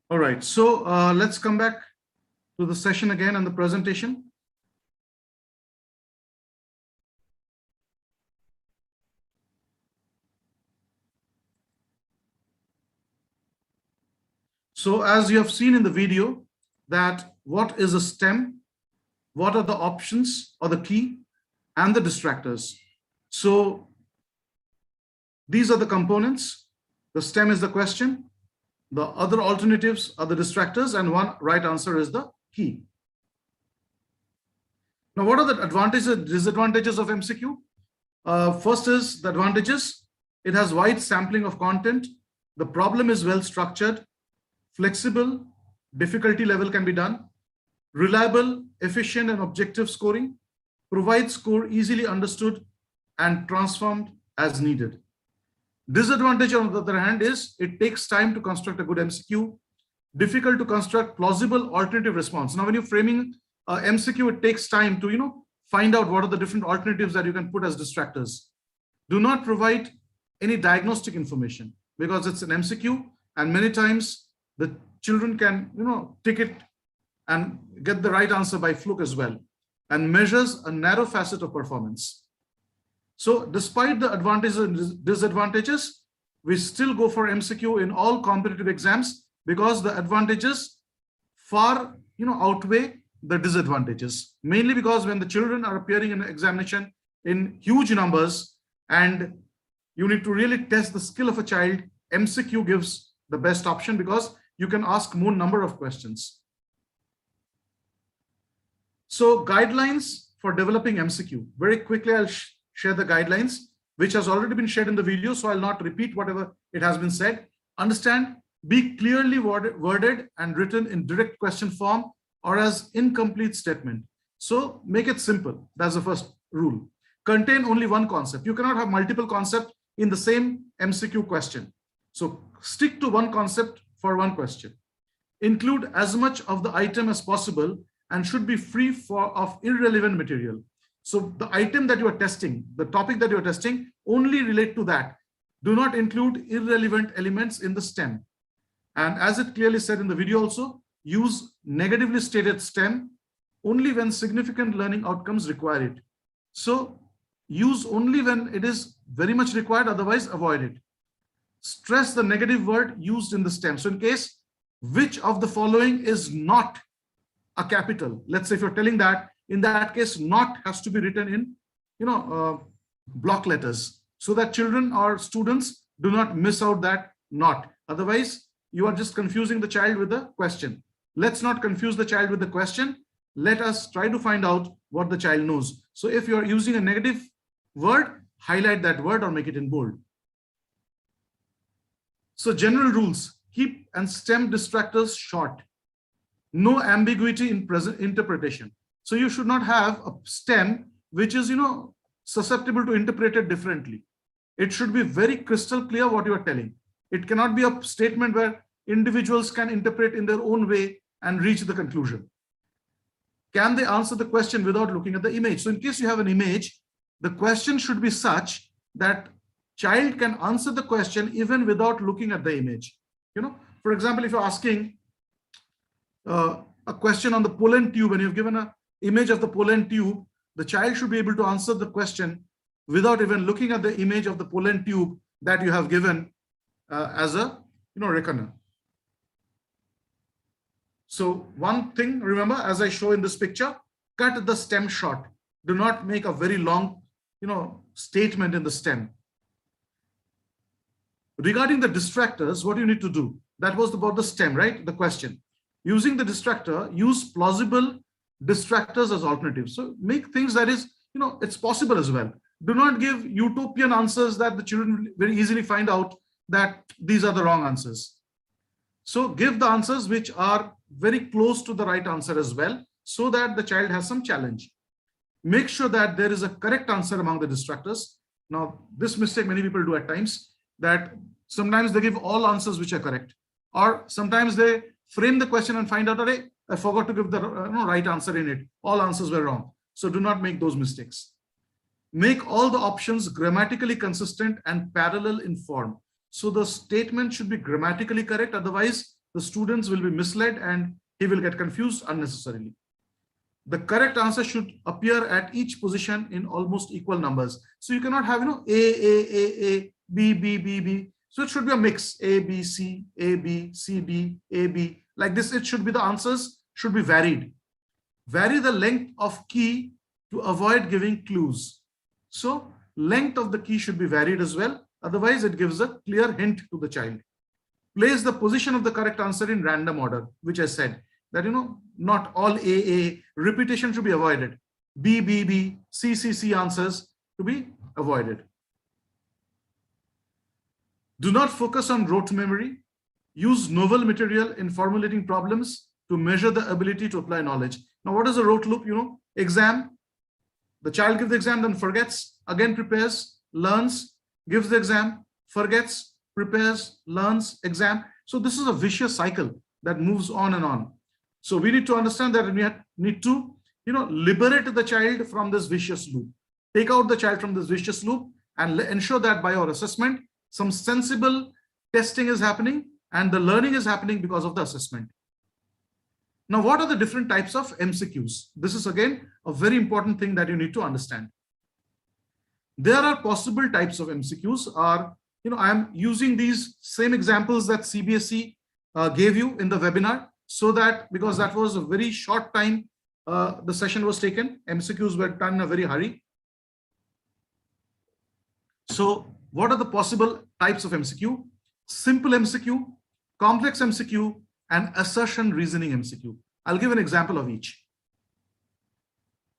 All right, so let's come back to the session again and the presentation. So as you have seen in the video, that what is a stem, what are the options or the key, and the distractors. So these are the components. The stem is the question. The other alternatives are the distractors, and one right answer is the key. Now, what are the advantages and disadvantages of MCQ? First is the advantages. It has wide sampling of content. The problem is well structured, flexible, difficulty level can be done. Reliable, efficient, and objective scoring. Provide score easily understood and transformed as needed. Disadvantage, on the other hand, is it takes time to construct a good MCQ. Difficult to construct plausible alternative response. Now, when you're framing a MCQ, it takes time to find out what are the different alternatives that you can put as distractors. Do not provide any diagnostic information because it's an MCQ, and many times the children can tick it and get the right answer by fluke as well, and measures a narrow facet of performance. So despite the advantages and disadvantages, we still go for MCQ in all competitive exams because the advantages far outweigh the disadvantages, mainly because when the children are appearing in an examination in huge numbers and you need to really test the skill of a child, MCQ gives the best option because you can ask more number of questions. So guidelines for developing MCQ. Very quickly, I'll share the guidelines, which has already been shared in the video, so I'll not repeat whatever it has been said. Understand, be clearly worded and written in direct question form or as incomplete statement. So make it simple. That's the first rule. Contain only one concept. You cannot have multiple concepts in the same MCQ question. So stick to one concept for one question. Include as much of the item as possible and should be free of irrelevant material. So the item that you are testing, the topic that you are testing, only relate to that. Do not include irrelevant elements in the STEM. And as it clearly said in the video also, use negatively stated STEM only when significant learning outcomes require it. So use only when it is very much required, otherwise avoid it. Stress the negative word used in the STEM. So in case, which of the following is not a capital? Let's say if you're telling that, in that case, not has to be written in, block letters so that children or students do not miss out that not. Otherwise, you are just confusing the child with the question. Let's not confuse the child with the question. Let us try to find out what the child knows. So if you're using a negative word, highlight that word or make it in bold. So general rules, keep and STEM distractors short. No ambiguity in present interpretation. So you should not have a STEM which is, susceptible to interpret it differently. It should be very crystal clear what you are telling. It cannot be a statement where individuals can interpret in their own way and reach the conclusion. Can they answer the question without looking at the image? So in case you have an image, the question should be such that child can answer the question even without looking at the image. For example, if you're asking a question on the pollen tube and you've given an image of the pollen tube, the child should be able to answer the question without even looking at the image of the pollen tube that you have given as a reckoner. So one thing, remember, as I show in this picture, cut the STEM short. Do not make a very long statement in the STEM. Regarding the distractors, what you need to do, that was about the STEM, right? The question. Using the distractor, use plausible distractors as alternatives. So make things that is, it's possible as well. Do not give utopian answers that the children very easily find out that these are the wrong answers. So give the answers which are very close to the right answer as well, so that the child has some challenge. Make sure that there is a correct answer among the distractors. Now, this mistake many people do at times, that sometimes they give all answers which are correct, or sometimes they frame the question and find out, "Arey, I forgot to give the right answer in it. All answers were wrong." So do not make those mistakes. Make all the options grammatically consistent and parallel in form. So the statement should be grammatically correct. Otherwise, the students will be misled and he will get confused unnecessarily. The correct answer should appear at each position in almost equal numbers. So you cannot have, A, B, B, B, B. So it should be a mix, A, B, C, A, B, C, D, A, B. Like this, it should be the answers should be varied. Vary the length of key to avoid giving clues. So length of the key should be varied as well. Otherwise, it gives a clear hint to the child. Place the position of the correct answer in random order, which I said that, not all A, repetition should be avoided. B, B, B, C, C, C answers to be avoided. Do not focus on rote memory. use novel material in formulating problems to measure the ability to apply knowledge. Now, what is a rote loop? You know, exam, the child gives the exam, then forgets, again prepares, learns, gives the exam, forgets, prepares, learns, exam. So this is a vicious cycle that moves on and on. So we need to understand that we need to, liberate the child from this vicious loop. Take out the child from this vicious loop and ensure that by our assessment, some sensible testing is happening and the learning is happening because of the assessment. Now, what are the different types of MCQs? This is again a very important thing that you need to understand. There are possible types of MCQs. I'm using these same examples that CBSE gave you in the webinar, so that because that was a very short time the session was taken, MCQs were done in a very hurry. So what are the possible types of MCQ? Simple MCQ, complex MCQ, and assertion reasoning MCQ. I'll give an example of each.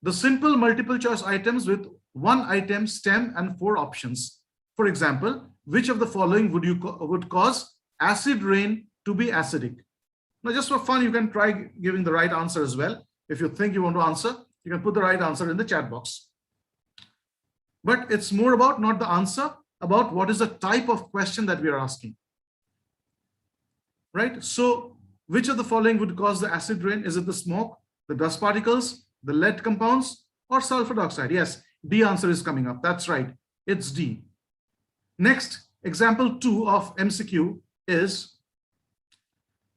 The simple multiple choice items with one item, stem, and 4 options. For example, which of the following would cause acid rain to be acidic? Now, just for fun, you can try giving the right answer as well. If you think you want to answer, you can put the right answer in the chat box. But it's more about not the answer, about what is the type of question that we are asking. Right? So, which of the following would cause the acid rain? Is it the smoke, the dust particles, the lead compounds, or sulfur dioxide? Yes, D answer is coming up. That's right. It's D. Next, example 2 of MCQ is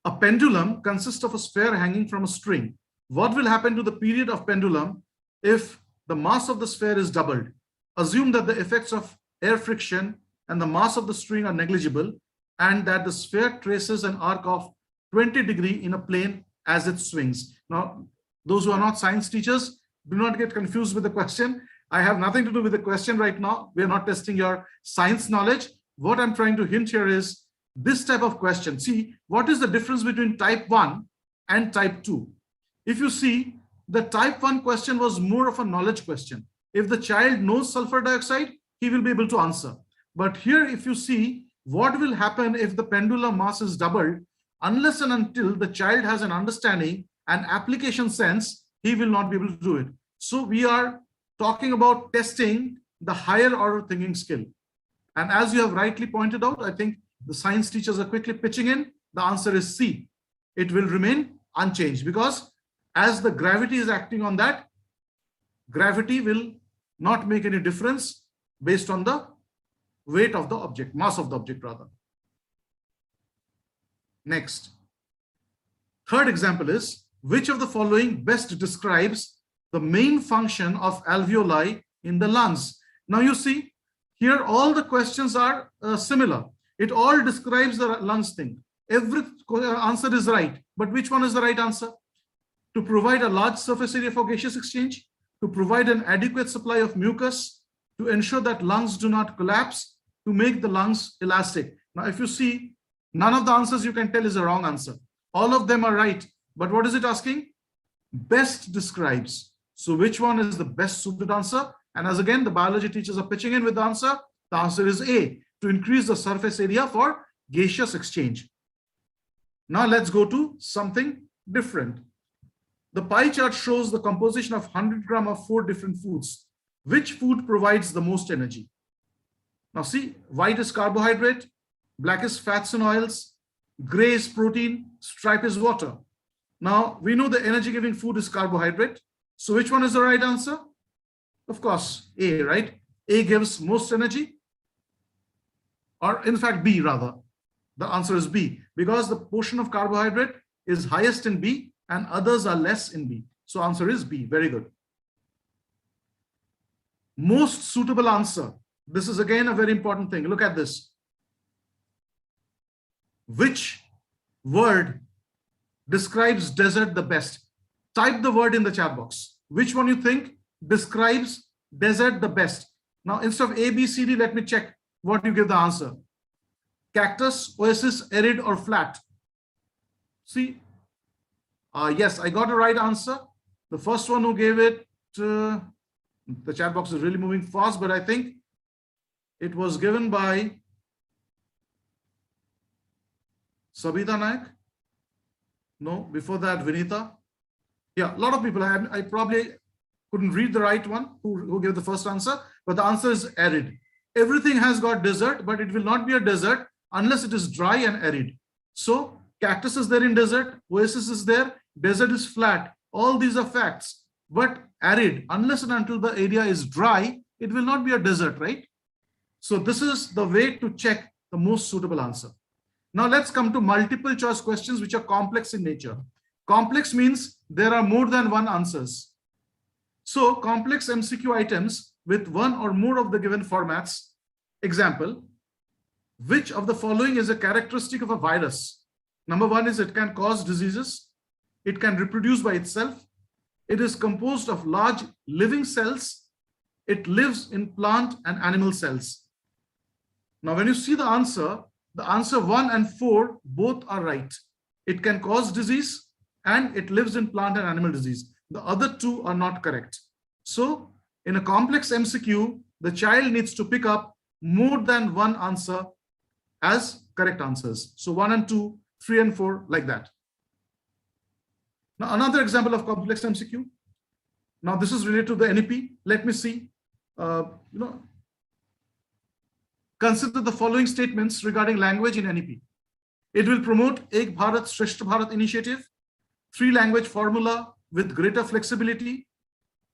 a pendulum consists of a sphere hanging from a string. What will happen to the period of pendulum if the mass of the sphere is doubled? Assume that the effects of air friction and the mass of the string are negligible and that the sphere traces an arc of 20 degrees in a plane as it swings. Now, those who are not science teachers, do not get confused with the question. I have nothing to do with the question right now. We are not testing your science knowledge. What I'm trying to hint here is this type of question. See, what is the difference between type 1 and type 2? If you see, the type 1 question was more of a knowledge question. If the child knows sulfur dioxide, he will be able to answer. But here, if you see, what will happen if the pendulum mass is doubled? Unless and until the child has an understanding and application sense, he will not be able to do it. So we are talking about testing the higher order thinking skill. And as you have rightly pointed out, I think the science teachers are quickly pitching in. The answer is C. It will remain unchanged because as the gravity is acting on that, gravity will not make any difference based on the weight of the object, mass of the object rather. Next. Third example is, which of the following best describes the main function of alveoli in the lungs? Now you see, here all the questions are similar. It all describes the lungs thing. Every answer is right, but which one is the right answer? To provide a large surface area for gaseous exchange, to provide an adequate supply of mucus, to ensure that lungs do not collapse, to make the lungs elastic. Now, if you see, none of the answers you can tell is a wrong answer. All of them are right. But what is it asking? Best describes. So which one is the best suited answer? And as again, the biology teachers are pitching in with the answer is A, to increase the surface area for gaseous exchange. Now let's go to something different. The pie chart shows the composition of 100 grams of 4 different foods. Which food provides the most energy? Now see, white is carbohydrate, black is fats and oils, gray is protein, stripe is water. Now we know the energy giving food is carbohydrate. So which one is the right answer? Of course, A, right? A gives most energy, or in fact B rather. The answer is B, because the portion of carbohydrate is highest in B and others are less in B. So answer is B. Very good. Most suitable answer. This is again a very important thing. Look at this. Which word describes desert the best? Type the word in the chat box. Which one you think describes desert the best? Now, instead of A, B, C, D, let me check what you give the answer. Cactus, oasis, arid, or flat? See, yes, I got a right answer. The first one who gave it, the chat box is really moving fast, but I think it was given by Sabita Naik? No. Before that, Vinita? Yeah, a lot of people. I probably couldn't read the right one who gave the first answer, but the answer is arid. Everything has got desert, but it will not be a desert unless it is dry and arid. So cactus is there in desert, oasis is there, desert is flat. All these are facts. But arid, unless and until the area is dry, it will not be a desert, right? So this is the way to check the most suitable answer. Now let's come to multiple choice questions which are complex in nature. Complex means there are more than one answers. So complex MCQ items with one or more of the given formats. Example, which of the following is a characteristic of a virus? Number one is it can cause diseases. It can reproduce by itself. It is composed of large living cells. It lives in plant and animal cells. Now, when you see the answer 1 and 4 both are right. It can cause disease and it lives in plant and animal disease. The other two are not correct. So in a complex MCQ, the child needs to pick up more than one answer as correct answers. So 1 and 2, 3 and 4, like that. Now another example of complex MCQ. Now this is related to the NEP. Let me see. Consider the following statements regarding language in NEP. It will promote Ek Bharat Shreshth Bharat initiative, 3-language formula with greater flexibility.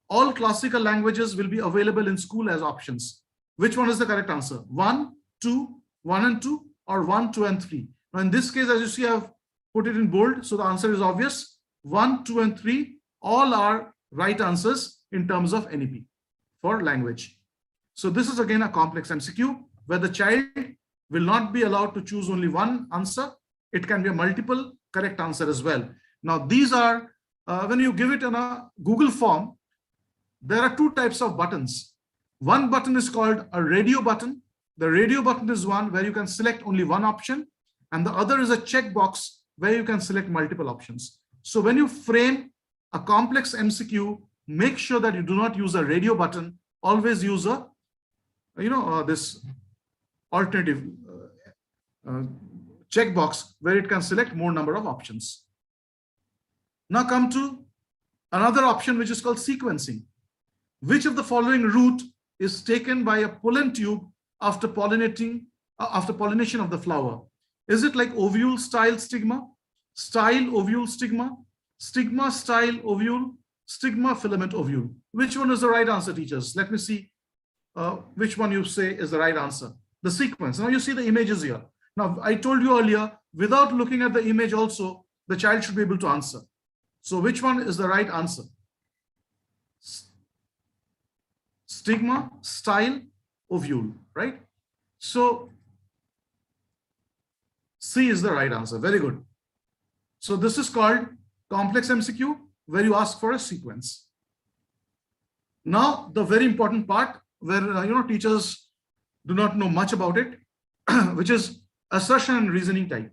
All classical languages will be available in school as options. Which one is the correct answer? 1, 2, 1 and 2, or 1, 2 and 3? Now in this case, as you see, I've put it in bold, so the answer is obvious. 1, 2 and 3, all are right answers in terms of NEP for language. So this is again a complex MCQ where the child will not be allowed to choose only one answer. It can be a multiple correct answer as well. Now these are, when you give it in a Google form, there are two types of buttons. One button is called a radio button. The radio button is one where you can select only one option, and the other is a checkbox where you can select multiple options. So when you frame a complex MCQ, make sure that you do not use a radio button. Always use a, this alternative checkbox where it can select more number of options. Now come to another option which is called sequencing. Which of the following route is taken by a pollen tube after pollination of the flower? Is it like ovule style stigma, style ovule stigma, stigma style ovule, stigma filament ovule? Which one is the right answer, teachers? Let me see which one you say is the right answer. The sequence. Now you see the images here. Now I told you earlier, without looking at the image also, the child should be able to answer. So which one is the right answer? Stigma, style, ovule, right? So C is the right answer. Very good. So this is called complex MCQ where you ask for a sequence. Now the very important part where teachers do not know much about it, which is assertion and reasoning type.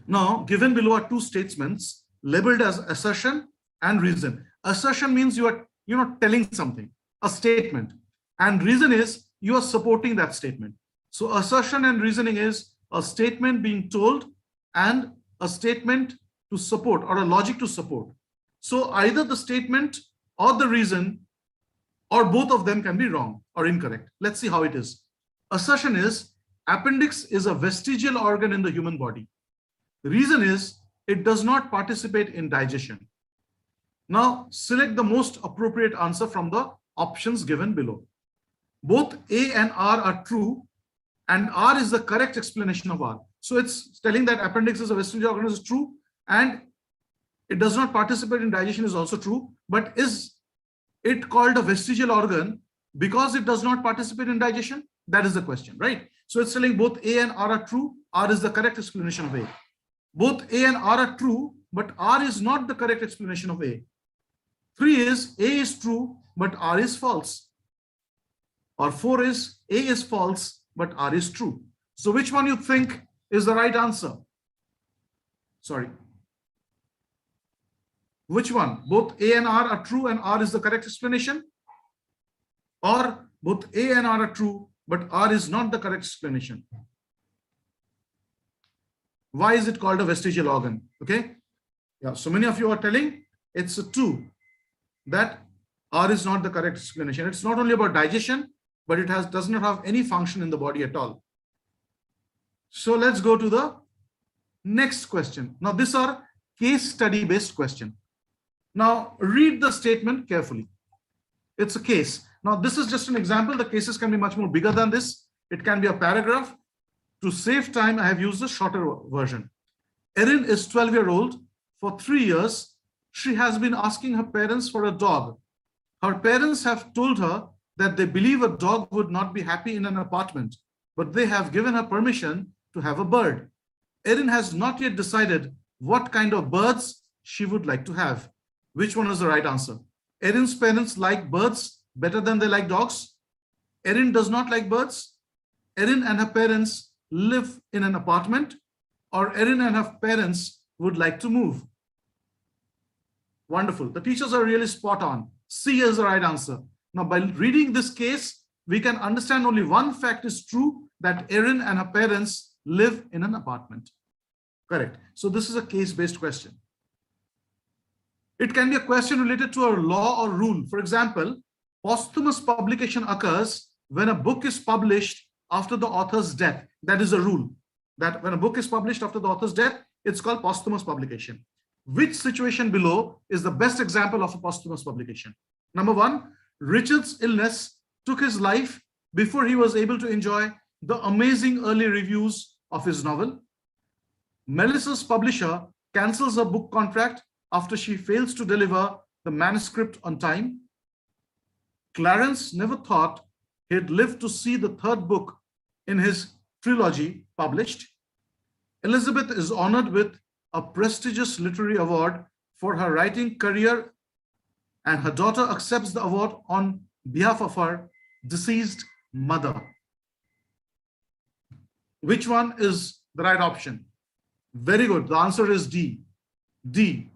Now, given below are two statements labeled as assertion and reason. Assertion means you are telling something, a statement, and reason is you are supporting that statement. So assertion and reasoning is a statement being told and a statement to support or a logic to support. So either the statement or the reason or both of them can be wrong or incorrect. Let's see how it is. Assertion is appendix is a vestigial organ in the human body. The reason is it does not participate in digestion. Now select the most appropriate answer from the options given below. Both A and R are true, and R is the correct explanation of R. So it's telling that appendix is a vestigial organ is true, and it does not participate in digestion is also true. But is it called a vestigial organ because it does not participate in digestion? That is the question, right? So it's telling both A and R are true. R is the correct explanation of A. Both A and R are true, but R is not the correct explanation of A. 3 is A is true, but R is false. Or 4 is A is false, but R is true. So which one you think is the right answer? Sorry. Which one? Both A and R are true and R is the correct explanation? Or both A and R are true, but R is not the correct explanation? Why is it called a vestigial organ? Okay. Yeah. So many of you are telling it's a 2, that R is not the correct explanation. It's not only about digestion, but it does not have any function in the body at all. So let's go to the next question. Now, these are case study based question. Now, read the statement carefully. It's a case. Now, this is just an example. The cases can be much more bigger than this. It can be a paragraph. To save time, I have used the shorter version. Erin is 12-year-old. For 3 years, she has been asking her parents for a dog. Her parents have told her that they believe a dog would not be happy in an apartment, but they have given her permission to have a bird. Erin has not yet decided what kind of birds she would like to have. Which one is the right answer? Erin's parents like birds better than they like dogs. Erin does not like birds. Erin and her parents live in an apartment, or Erin and her parents would like to move. Wonderful. The teachers are really spot on. C is the right answer. Now, by reading this case, we can understand only one fact is true, that Erin and her parents live in an apartment. Correct. So this is a case-based question. It can be a question related to a law or rule. For example, posthumous publication occurs when a book is published after the author's death. That is a rule, that when a book is published after the author's death, it's called posthumous publication. Which situation below is the best example of a posthumous publication? Number 1, Richard's illness took his life before he was able to enjoy the amazing early reviews of his novel. Melissa's publisher cancels her book contract after she fails to deliver the manuscript on time. Clarence never thought he'd live to see the 3rd book in his trilogy published. Elizabeth is honored with a prestigious literary award for her writing career, and her daughter accepts the award on behalf of her deceased mother. Which one is the right option? Very good. The answer is D. D.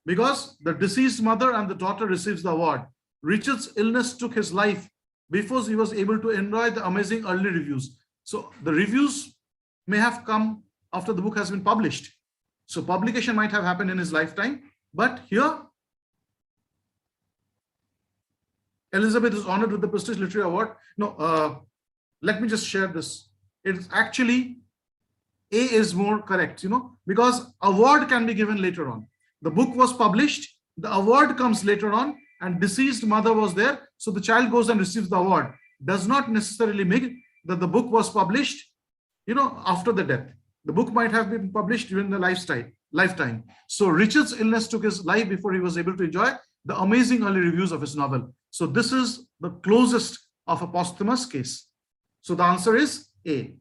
Because the deceased mother and the daughter receives the award. Richard's illness took his life before he was able to enjoy the amazing early reviews. So the reviews may have come after the book has been published. So publication might have happened in his lifetime, but here Elizabeth is honored with the prestigious literary award. No, let me just share this. It's actually A is more correct, because award can be given later on. The book was published, the award comes later on, and deceased mother was there. So the child goes and receives the award. Does not necessarily mean that the book was published, after the death. The book might have been published during the lifetime. So Richard's illness took his life before he was able to enjoy the amazing early reviews of his novel. So this is the closest of a posthumous case. So the answer is A.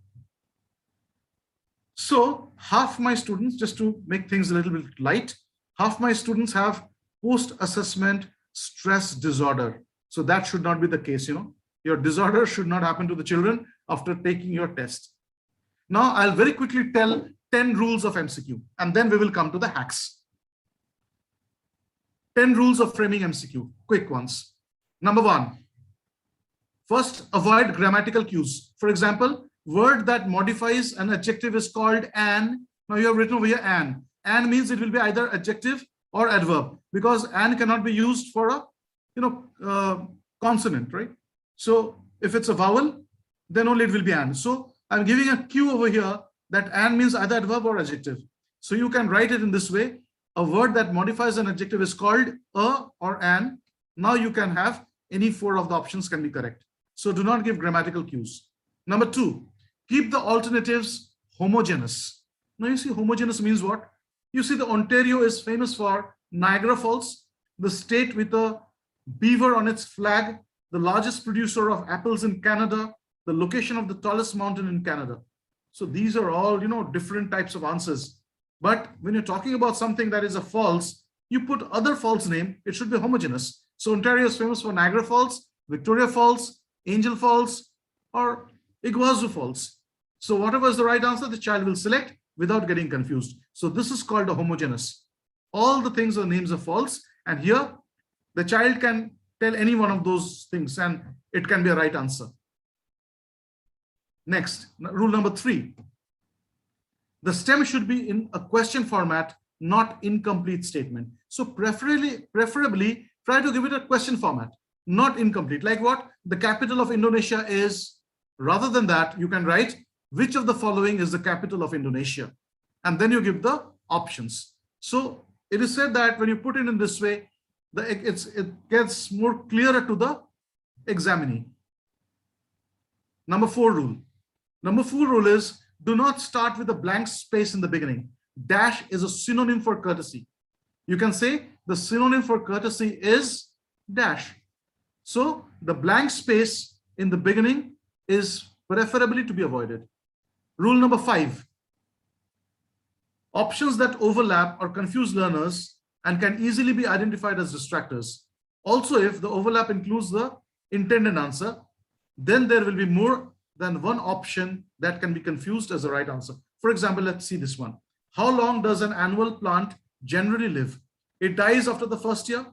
So half my students, just to make things a little bit light, half my students have post-assessment stress disorder. So that should not be the case, Your disorder should not happen to the children after taking your test. Now, I'll very quickly tell 10 rules of MCQ, and then we will come to the hacks. 10 rules of framing MCQ, quick ones. Number 1, first, avoid grammatical cues. For example, word that modifies an adjective is called an. Now you have written over here an. An means it will be either adjective or adverb, because an cannot be used for a consonant, right? So if it's a vowel, then only it will be an. So I'm giving a cue over here that an means either adverb or adjective. So you can write it in this way. A word that modifies an adjective is called a or an. Now you can have any 4 of the options can be correct. So do not give grammatical cues. Number 2, keep the alternatives homogeneous. Now you see homogeneous means what? You see the Ontario is famous for Niagara Falls, the state with a beaver on its flag, the largest producer of apples in Canada, the location of the tallest mountain in Canada. So these are all, different types of answers. But when you're talking about something that is a false, you put other false name, it should be homogeneous. So Ontario is famous for Niagara Falls, Victoria Falls, Angel Falls, or Iguazu Falls. So whatever is the right answer, the child will select without getting confused. So this is called a homogeneous. All the things are names of false, and here the child can tell any one of those things and it can be a right answer. Next, rule number 3. The stem should be in a question format, not incomplete statement. So preferably try to give it a question format, not incomplete. Like what? The capital of Indonesia is, rather than that, you can write which of the following is the capital of Indonesia. And then you give the options. So it is said that when you put it in this way, it gets more clearer to the examinee. Number 4 rule. Number 4 rule is do not start with a blank space in the beginning. Dash is a synonym for courtesy. You can say the synonym for courtesy is dash. So the blank space in the beginning is preferably to be avoided. Rule number 5. Options that overlap or confuse learners and can easily be identified as distractors. Also, if the overlap includes the intended answer, then there will be more than one option that can be confused as the right answer. For example, let's see this one. How long does an annual plant generally live? It dies after the first year.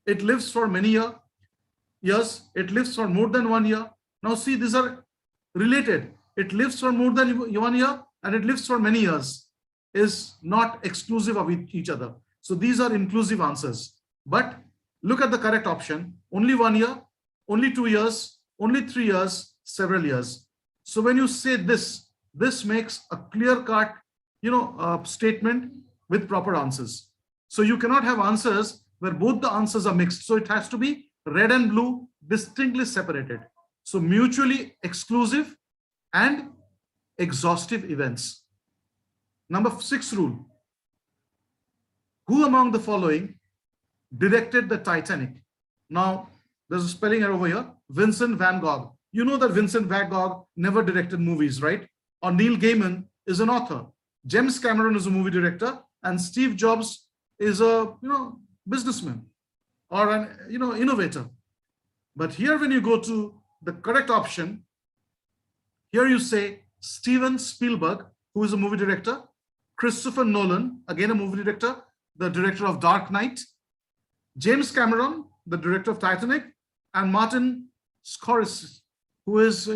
It lives for many years. It lives for more than 1 year. Now see, these are related. It lives for more than 1 year and it lives for many years is not exclusive of each other. So these are inclusive answers. But look at the correct option. Only 1 year, only 2 years, only 3 years, several years. So when you say this makes a clear-cut, statement with proper answers. So you cannot have answers where both the answers are mixed. So it has to be red and blue, distinctly separated. So mutually exclusive and exhaustive events. Number 6 rule. Who among the following directed the Titanic? Now, there's a spelling error over here. Vincent van Gogh. You know that Vincent van Gogh never directed movies, right? Or Neil Gaiman is an author. James Cameron is a movie director, and Steve Jobs is a businessman or an innovator. But here, when you go to the correct option, here you say Steven Spielberg, who is a movie director, Christopher Nolan, again a movie director, the director of Dark Knight, James Cameron, the director of Titanic, and Martin Scorsese, who is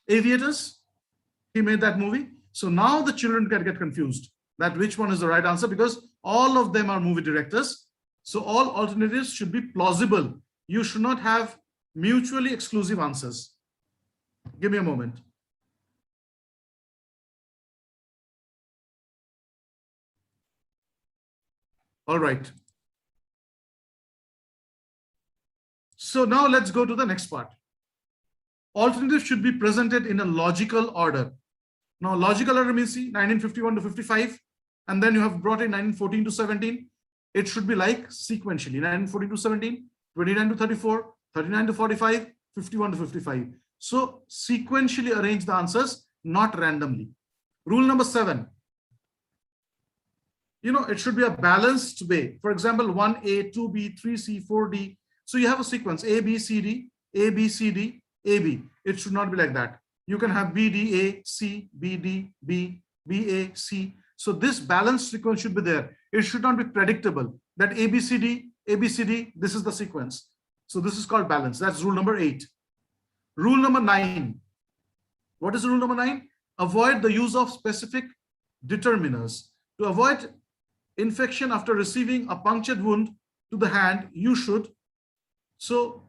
Aviators. He made that movie. So now the children can get confused that which one is the right answer, because all of them are movie directors. So all alternatives should be plausible. You should not have mutually exclusive answers. Give me a moment. All right. So now let's go to the next part. Alternatives should be presented in a logical order. Now, logical order means, see, 1951 to 55, and then you have brought in 1914 to 17. It should be like sequentially, 1914 to 17, 29 to 34, 39 to 45, 51 to 55. So sequentially arrange the answers, not randomly. Rule number 7. It should be a balanced way. For example, 1A, 2B, 3C, 4D. So you have a sequence A, B, C, D, A, B, C, D, A, B. It should not be like that. You can have B, D, A, C, B, D, B, B, A, C. So this balanced sequence should be there. It should not be predictable that A, B, C, D, A, B, C, D, this is the sequence. So this is called balance. That's rule number 8. Rule number 9. What is rule number 9? Avoid the use of specific determiners. To avoid infection after receiving a punctured wound to the hand, you should. So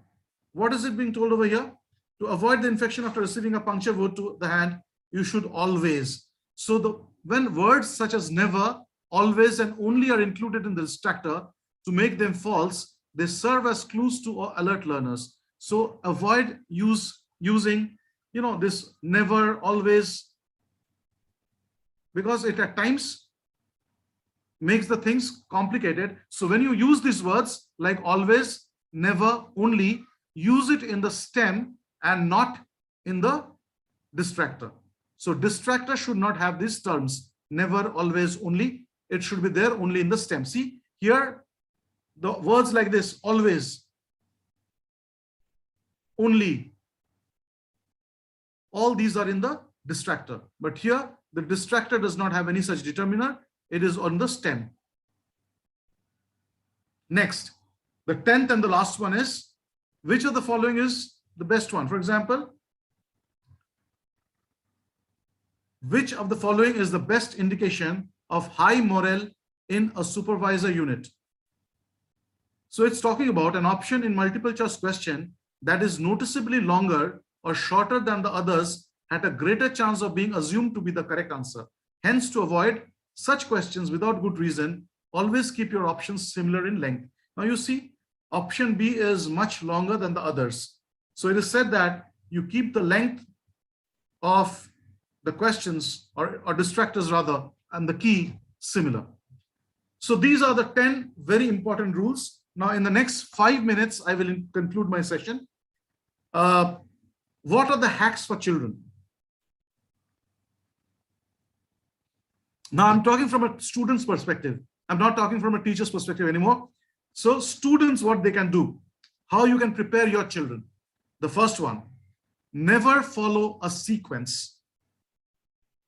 what is it being told over here? To avoid the infection after receiving a punctured wound to the hand, you should always. So when words such as never, always, and only are included in the distractor to make them false, they serve as clues to alert learners. So avoid using this never, always, because it at times makes the things complicated. So when you use these words like always, never, only, use it in the stem and not in the distractor. So distractor should not have these terms, never, always, only. It should be there only in the stem. See here, the words like this, always, only, all these are in the distractor. But here, the distractor does not have any such determiner. It is on the stem. Next, the 10th and the last one is, which of the following is the best one? For example, Which of the following is the best indication of high morale in a supervisor unit? So it's talking about an option in multiple choice question that is noticeably longer or shorter than the others had a greater chance of being assumed to be the correct answer. Hence, to avoid such questions without good reason, always keep your options similar in length. Now you see, option B is much longer than the others. So it is said that you keep the length of the questions or distractors rather, and the key similar. So these are the 10 very important rules. Now in the next 5 minutes, I will conclude my session. What are the hacks for children? Now I'm talking from a student's perspective. I'm not talking from a teacher's perspective anymore. So students, what they can do, how you can prepare your children. The first one, never follow a sequence.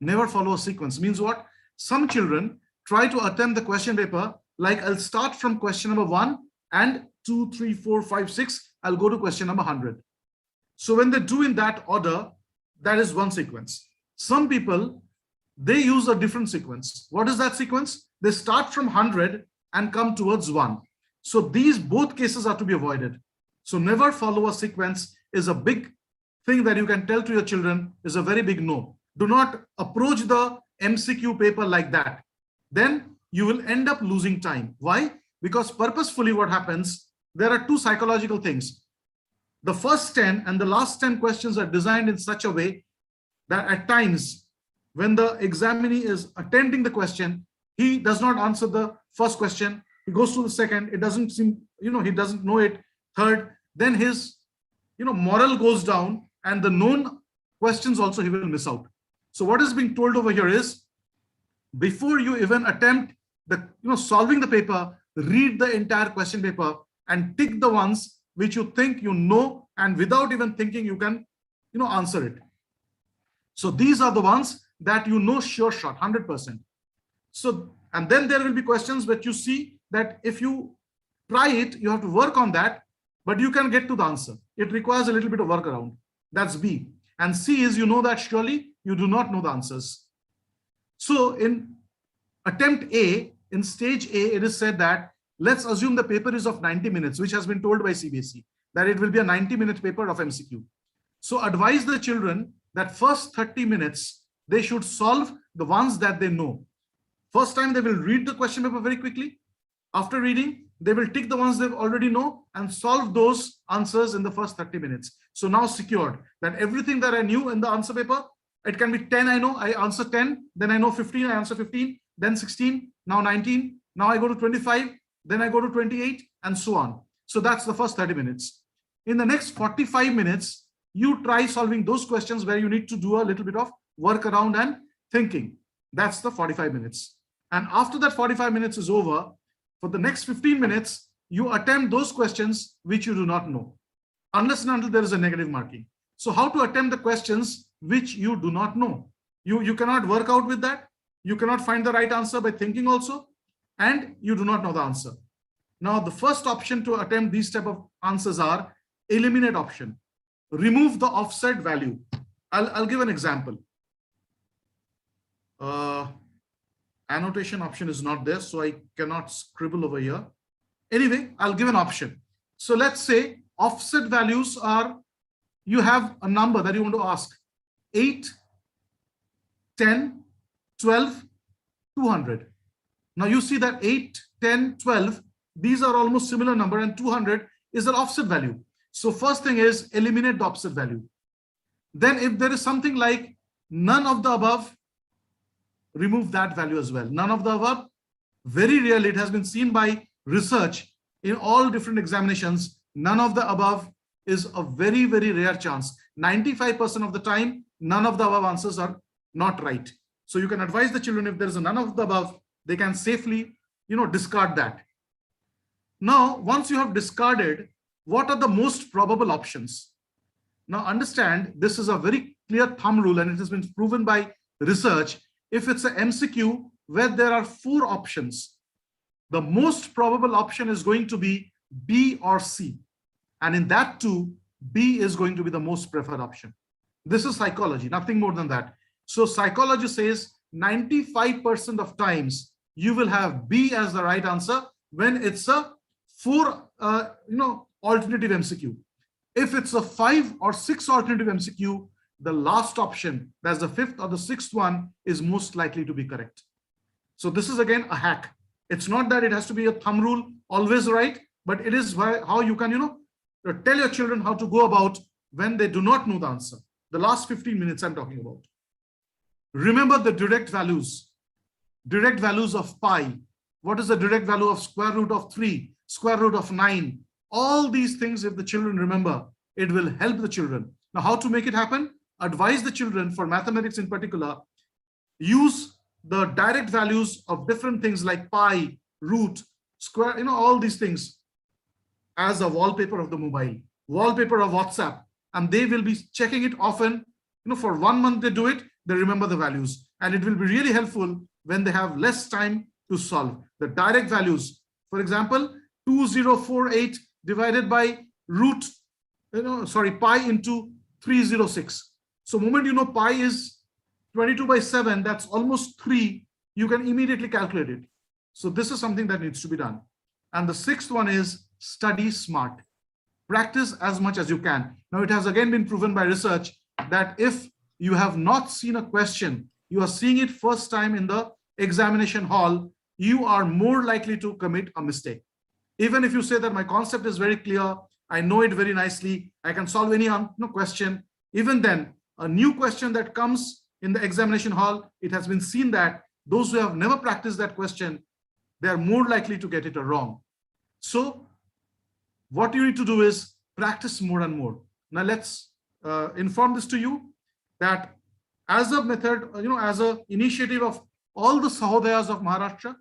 Never follow a sequence means what? Some children try to attempt the question paper like I'll start from question number 1 and 2, 3, 4, 5, 6. I'll go to question number 100. So when they do in that order, that is one sequence. Some people, they use a different sequence. What is that sequence? They start from 100 and come towards 1. So these both cases are to be avoided. So never follow a sequence is a big thing that you can tell to your children, is a very big no. Do not approach the MCQ paper like that. Then you will end up losing time. Why? Because purposefully what happens, there are two psychological things. The first 10 and the last 10 questions are designed in such a way that at times when the examinee is attending the question, he does not answer the first question. He goes to the second, it doesn't seem, he doesn't know it. Third, then his, morale goes down, and the known questions also he will miss out. So what is being told over here is, before you even attempt the, solving the paper, read the entire question paper and tick the ones which you think you know, and without even thinking you can, answer it. So these are the ones that sure shot, 100%. So, and then there will be questions that you see that if you try it, you have to work on that, but you can get to the answer. It requires a little bit of workaround. That's B. And C is that surely you do not know the answers. So in attempt A, in stage A, it is said that let's assume the paper is of 90 minutes, which has been told by CBSE, that it will be a 90-minute paper of MCQ. So advise the children that first 30 minutes, they should solve the ones that they know. First time they will read the question paper very quickly. After reading, they will tick the ones they already know and solve those answers in the first 30 minutes. So now secured that everything that I knew in the answer paper, it can be 10 I know, I answer 10, then I know 15, I answer 15, then 16, now 19, now I go to 25, then I go to 28, and so on. So that's the first 30 minutes. In the next 45 minutes, you try solving those questions where you need to do a little bit of workaround and thinking. That's the 45 minutes. And after that 45 minutes is over, for the next 15 minutes, you attempt those questions which you do not know, unless and until there is a negative marking. So how to attempt the questions which you do not know? You cannot work out with that. You cannot find the right answer by thinking also, and you do not know the answer. Now, the first option to attempt these type of answers are eliminate option. Remove the offset value. I'll give an example. Annotation option is not there, so I cannot scribble over here. Anyway, I'll give an option. So let's say offset values are, you have a number that you want to ask, 8, 10, 12, 200. Now you see that 8, 10, 12, these are almost similar number, and 200 is an offset value. So first thing is eliminate the offset value. Then if there is something like none of the above, remove that value as well. None of the above, very rarely, it has been seen by research in all different examinations, none of the above is a very, very rare chance. 95% of the time, none of the above answers are not right. So you can advise the children, if there is a none of the above, they can safely, discard that. Now, once you have discarded, what are the most probable options? Now understand, this is a very clear thumb rule, and it has been proven by research. If it's an MCQ where there are 4 options, the most probable option is going to be B or C. And in that too, B is going to be the most preferred option. This is psychology, nothing more than that. So psychology says 95% of times you will have B as the right answer when it's a 4 alternative MCQ. If it's a 5 or 6 alternative MCQ, the last option, that's the 5th or the 6th one, is most likely to be correct. So this is again a hack. It's not that it has to be a thumb rule, always right, but it is how you can, tell your children how to go about when they do not know the answer. The last 15 minutes I'm talking about. Remember the direct values of pi. What is the direct value of square root of 3, square root of 9? All these things, if the children remember, it will help the children. Now, how to make it happen? Advise the children, for mathematics in particular, use the direct values of different things like pi, root, square, all these things as a wallpaper of the mobile, wallpaper of WhatsApp, and they will be checking it often. For 1 month they do it, they remember the values, and it will be really helpful when they have less time to solve. The direct values, for example, 2048 divided by root, pi into 306. So moment you know pi is 22 by 7, that's almost 3, you can immediately calculate it. So this is something that needs to be done. And the 6th one is study smart. Practice as much as you can. Now, it has again been proven by research that if you have not seen a question, you are seeing it first time in the examination hall, you are more likely to commit a mistake. Even if you say that my concept is very clear, I know it very nicely, I can solve any question, even then, a new question that comes in the examination hall, it has been seen that those who have never practiced that question, they are more likely to get it wrong. So what you need to do is practice more and more. Now let's inform this to you that as a method, as an initiative of all the Sahodayas of Maharashtra,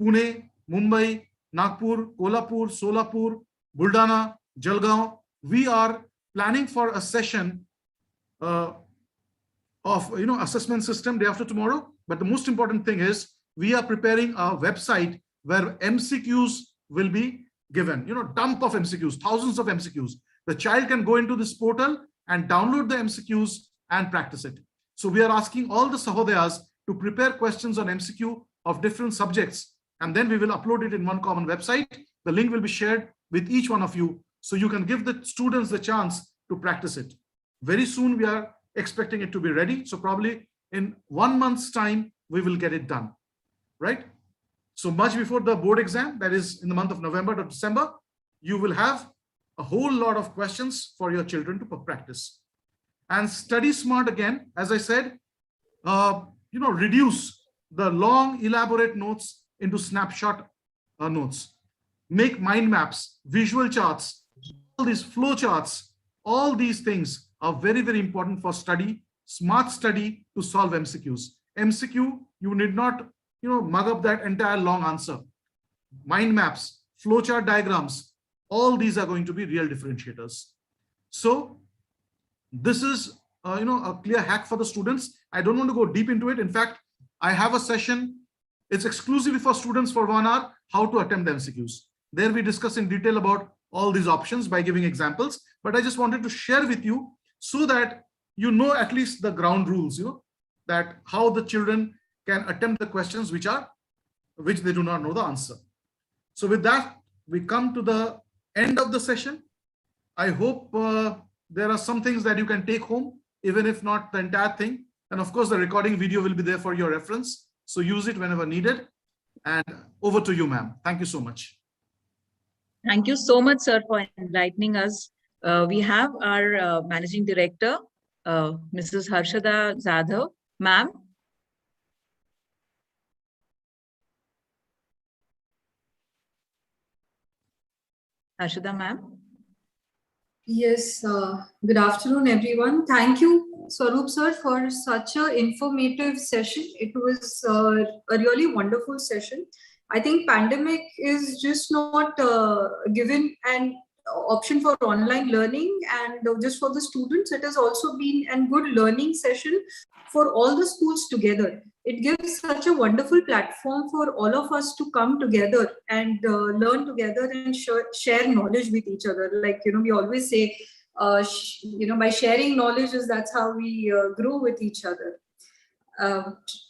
Pune, Mumbai, Nagpur, Kolhapur, Solapur, Buldana, Jalgaon, we are planning for a session of assessment system day after tomorrow. But the most important thing is we are preparing a website where MCQs will be given, dump of MCQs, thousands of MCQs. The child can go into this portal and download the MCQs and practice it. So we are asking all the Sahodayas to prepare questions on MCQ of different subjects, and then we will upload it in one common website. The link will be shared with each one of you, so you can give the students the chance to practice it. Very soon we are expecting it to be ready. So probably in 1 month's time, we will get it done, right? So much before the board exam, that is in the month of November to December, you will have a whole lot of questions for your children to practice. And study smart again, as I said, reduce the long elaborate notes into snapshot notes. Make mind maps, visual charts, all these flow charts, all these things are very, very important for study, smart study to solve MCQs. MCQ, you need not mug up that entire long answer. Mind maps, flowchart diagrams, all these are going to be real differentiators. So this is a clear hack for the students. I don't want to go deep into it. In fact, I have a session, it's exclusively for students for 1 hour, how to attempt the MCQs. There we discuss in detail about all these options by giving examples, but I just wanted to share with you so that you know at least the ground rules, that how the children can attempt the questions which they do not know the answer. So with that, we come to the end of the session. I hope there are some things that you can take home, even if not the entire thing. And of course, the recording video will be there for your reference. So use it whenever needed. And over to you, ma'am. Thank you so much. Thank you so much, sir, for enlightening us. We have our Managing Director, Mrs. Harshada Zadhav. Ma'am. Harshada, ma'am. Yes, good afternoon, everyone. Thank you, SWARUP sir, for such an informative session. It was a really wonderful session. I think pandemic is just not given an option for online learning and just for the students. It has also been a good learning session for all the schools together. It gives such a wonderful platform for all of us to come together and learn together and share knowledge with each other. Like, we always say, by sharing knowledge, that's how we grow with each other.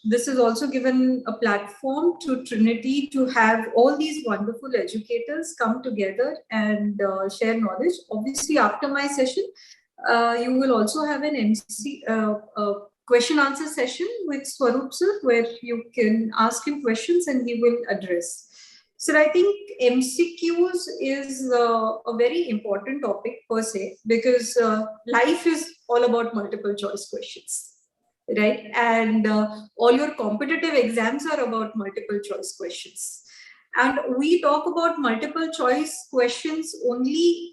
This has also given a platform to Trinity to have all these wonderful educators come together and share knowledge. Obviously, after my session, you will also have an question answer session with Swarup sir, where you can ask him questions and he will address. So I think MCQs is a very important topic per se, because life is all about multiple choice questions, right? And all your competitive exams are about multiple choice questions. And we talk about multiple choice questions only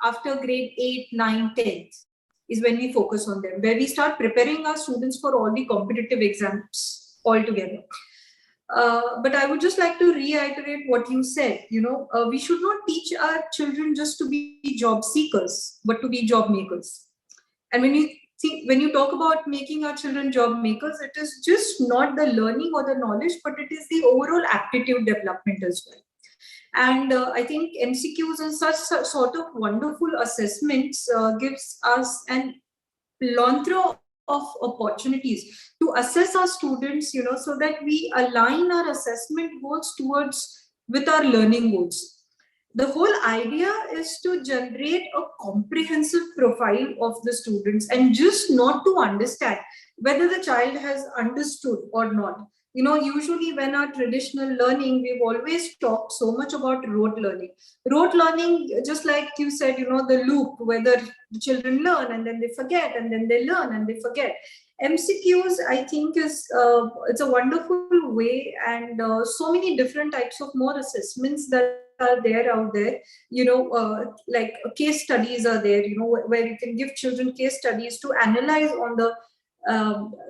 after grade 8, 9, 10 is when we focus on them, where we start preparing our students for all the competitive exams altogether. But I would just like to reiterate what you said. We should not teach our children just to be job seekers, but to be job makers. And when you talk about making our children job makers, it is just not the learning or the knowledge, but it is the overall aptitude development as well. And I think MCQs and such sort of wonderful assessments gives us an plethora of opportunities to assess our students, so that we align our assessment goals with our learning goals. The whole idea is to generate a comprehensive profile of the students, and just not to understand whether the child has understood or not. Usually when our traditional learning, we've always talked so much about rote learning. Rote learning, just like you said, the loop, whether the children learn and then they forget, and then they learn and they forget. MCQs, I think, it's a wonderful way, and so many different types of more assessments that are there out there, like case studies are there, where you can give children case studies to analyze on the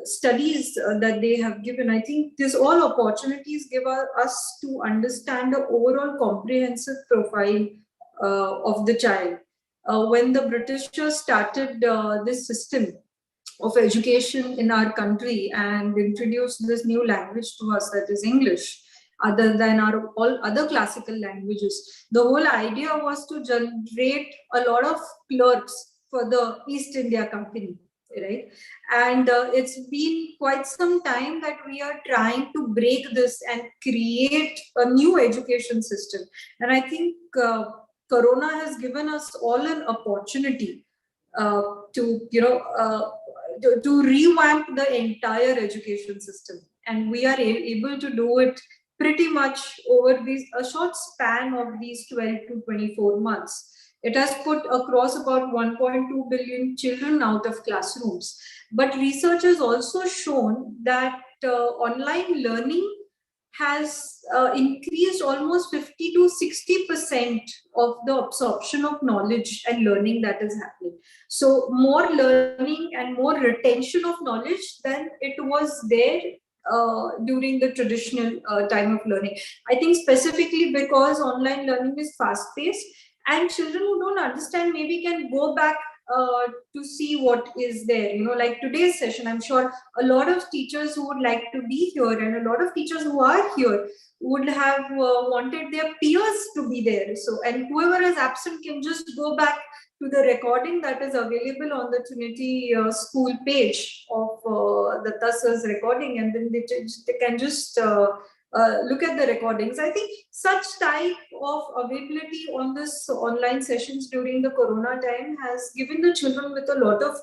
studies that they have given. I think these all opportunities give us to understand the overall comprehensive profile of the child. When the Britishers started this system of education in our country and introduced this new language to us, that is English, other than all other classical languages, the whole idea was to generate a lot of clerks for the East India Company, right? And it's been quite some time that we are trying to break this and create a new education system. And I think Corona has given us all an opportunity to revamp the entire education system. And we are able to do it pretty much over a short span of these 12 to 24 months. It has put across about 1.2 billion children out of classrooms. But research has also shown that online learning has increased almost 50 to 60% of the absorption of knowledge and learning that is happening. So more learning and more retention of knowledge than it was there during the traditional time of learning. I think specifically because online learning is fast-paced, and children who don't understand maybe can go back to see what is there. Like today's session, I'm sure a lot of teachers who would like to be here, and a lot of teachers who are here would have wanted their peers to be there. So, and whoever is absent can just go back to the recording that is available on the Trinity school page of the DATTA's recording, and then they can just look at the recordings. I think such type of availability on this online sessions during the Corona time has given the children with a lot of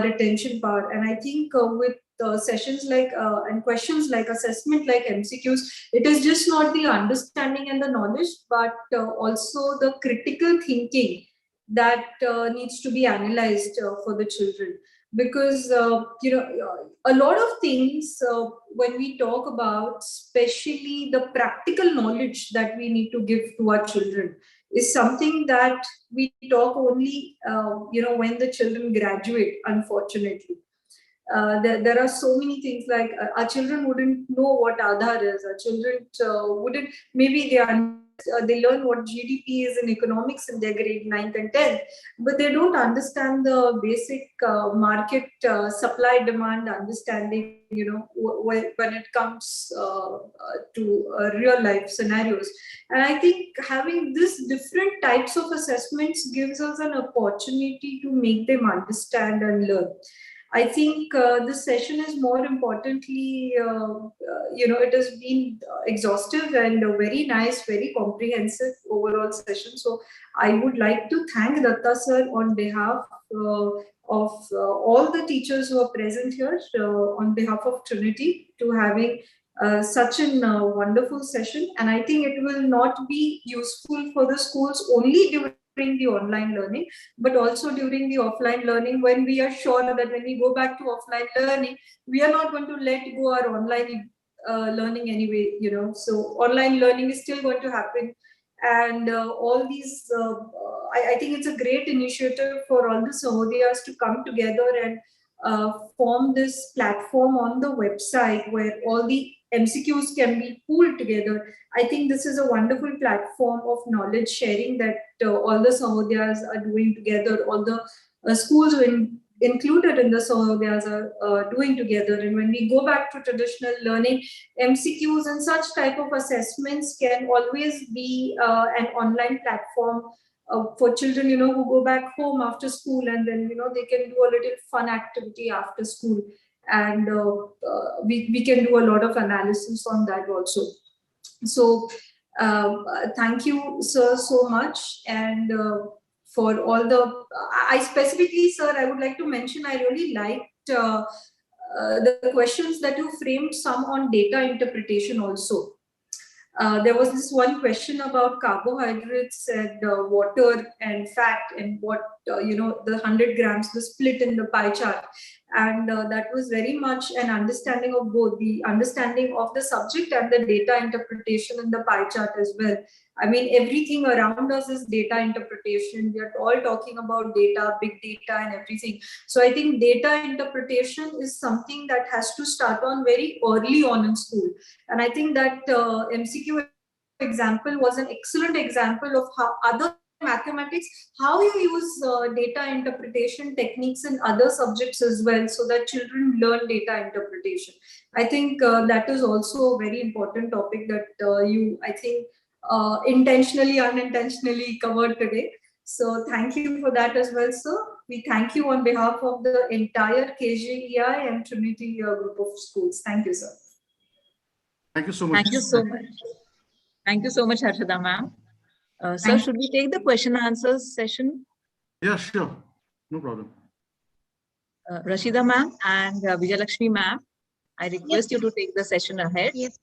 retention power. And I think with sessions like and questions like assessment like MCQs, it is just not the understanding and the knowledge, but also the critical thinking that needs to be analyzed for the children. Because a lot of things when we talk about, especially the practical knowledge that we need to give to our children, is something that we talk only when the children graduate, unfortunately. There are so many things, like our children wouldn't know what Aadhaar is. Our children wouldn't, maybe they learn what GDP is in economics in their grade 9th and 10th, but they don't understand the basic market supply demand understanding, when it comes to real life scenarios. And I think having this different types of assessments gives us an opportunity to make them understand and learn. I think this session is more importantly, it has been exhaustive and a very nice, very comprehensive overall session. So I would like to thank Datta sir on behalf of all the teachers who are present here, on behalf of Trinity, to having such a wonderful session. And I think it will not be useful for the schools only during the online learning, but also during the offline learning, when we are sure that when we go back to offline learning, we are not going to let go our online learning anyway, so online learning is still going to happen. And all these, I think it's a great initiative for all the Sahodiyas to come together and form this platform on the website where all the MCQs can be pooled together. I think this is a wonderful platform of knowledge sharing that all the Sahodiyas are doing together, all the schools included in the Sahodiyas are doing together. And when we go back to traditional learning, MCQs and such type of assessments can always be an online platform for children, who go back home after school, and then, they can do a little fun activity after school. And we can do a lot of analysis on that also. So thank you, sir, so much. And for all the, I specifically, sir, I would like to mention, I really liked the questions that you framed, some on data interpretation also. There was this one question about carbohydrates and water and fat, and what, the 100 grams, the split in the pie chart. And that was very much an understanding of both the understanding of the subject and the data interpretation in the pie chart as well. I mean, everything around us is data interpretation. We are all talking about data, big data and everything. So I think data interpretation is something that has to start on very early on in school. And I think that MCQ example was an excellent example of how other mathematics, how you use data interpretation techniques in other subjects as well, so that children learn data interpretation. I think that is also a very important topic that you, I think, intentionally, unintentionally covered today. So thank you for that as well, sir. We thank you on behalf of the entire KJEI and Trinity group of schools. Thank you, sir. Thank you so much. Thank you so much. Thank you so much, Harshada ma'am. Sir, should we take the question answers session? Yeah, sure. No problem. Rashida ma'am and Vijayalakshmi ma'am, I request you to take the session ahead. Yes.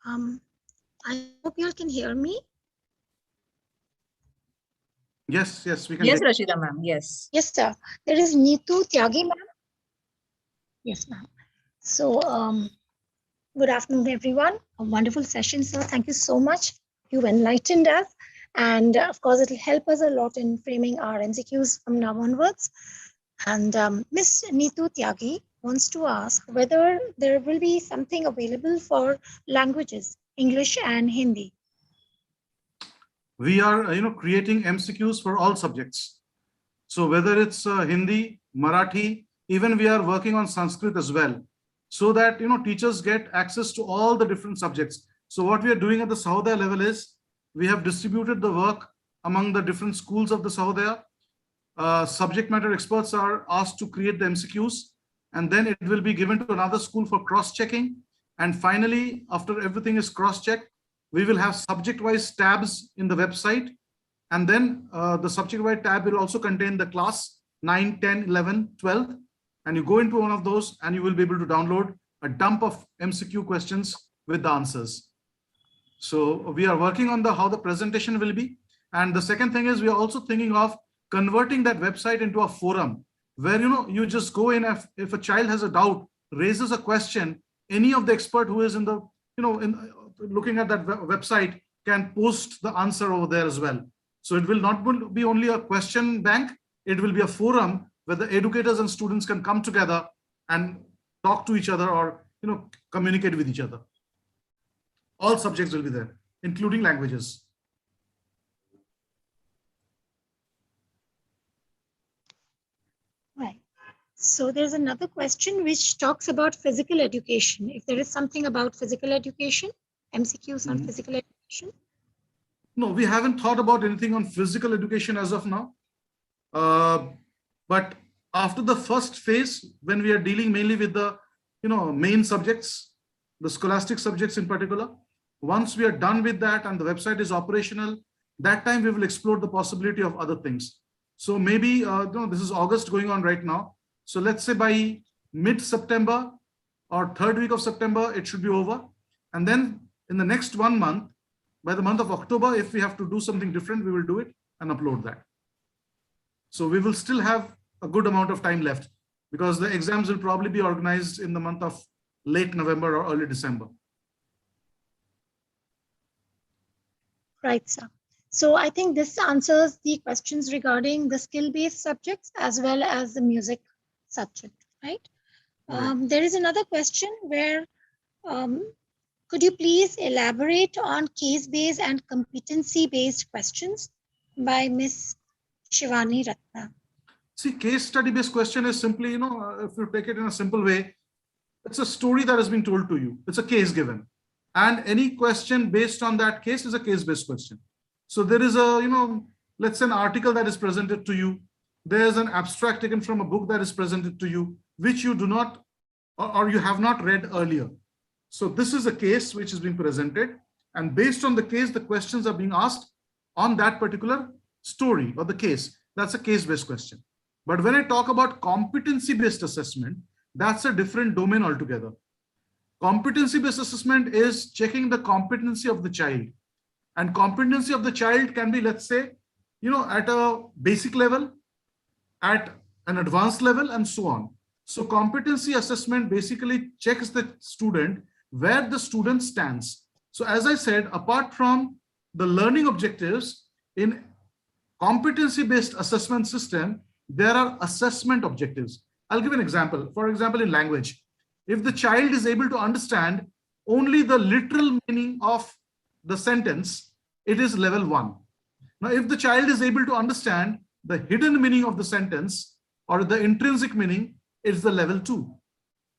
I hope you all can hear me. Yes, we can. Yes, Rashida ma'am. Yes. Yes, sir. There is Neetu Tyagi ma'am. Yes, ma'am. So, good afternoon, everyone. A wonderful session, sir. Thank you so much. You've enlightened us. And of course, it will help us a lot in framing our MCQs from now onwards. And Ms. Neetu Tyagi wants to ask whether there will be something available for languages, English and Hindi. We are, creating MCQs for all subjects. So whether it's Hindi, Marathi, even we are working on Sanskrit as well, so that, teachers get access to all the different subjects. So what we are doing at the Sahodaya level is we have distributed the work among the different schools of the Sahodaya. Subject matter experts are asked to create the MCQs, and then it will be given to another school for cross-checking. And finally, after everything is cross-checked, we will have subject-wise tabs in the website. And then the subject-wise tab will also contain the class 9, 10, 11, 12. And you go into one of those and you will be able to download a dump of MCQ questions with the answers. So we are working on how the presentation will be. And the second thing is we are also thinking of converting that website into a forum where, you just go in, if a child has a doubt, raises a question, any of the expert who is in the, looking at that website can post the answer over there as well. So it will not be only a question bank, it will be a forum where the educators and students can come together and talk to each other or, communicate with each other. All subjects will be there, including languages. Right. So there's another question which talks about physical education. If there is something about physical education, MCQs on physical education. No, we haven't thought about anything on physical education as of now. But after the first phase, when we are dealing mainly with the main subjects, the scholastic subjects in particular, once we are done with that and the website is operational, that time we will explore the possibility of other things. So maybe this is August going on right now. So let's say by mid-September or third week of September, it should be over. And then in the next 1 month, by the month of October, if we have to do something different, we will do it and upload that. So we will still have a good amount of time left because the exams will probably be organized in the month of late November or early December. Right, sir. So I think this answers the questions regarding the skill-based subjects as well as the music subject, right? Right. There is another question where could you please elaborate on case-based and competency-based questions by Ms. Shivani Ratna? See, case study based question is simply, if you take it in a simple way, it's a story that has been told to you. It's a case given. And any question based on that case is a case based question. So there is a, let's say an article that is presented to you. There's an abstract taken from a book that is presented to you, which you do not, or you have not read earlier. So this is a case which is being presented. And based on the case, the questions are being asked on that particular story or the case. That's a case-based question. But when I talk about competency-based assessment, that's a different domain altogether. Competency-based assessment is checking the competency of the child. And competency of the child can be, let's say, at a basic level, at an advanced level, and so on. So competency assessment basically checks the student where the student stands. So as I said, apart from the learning objectives, in competency-based assessment system, there are assessment objectives. I'll give an example. For example, in language, if the child is able to understand only the literal meaning of the sentence, it is level 1. Now, if the child is able to understand the hidden meaning of the sentence or the intrinsic meaning, it's the level 2.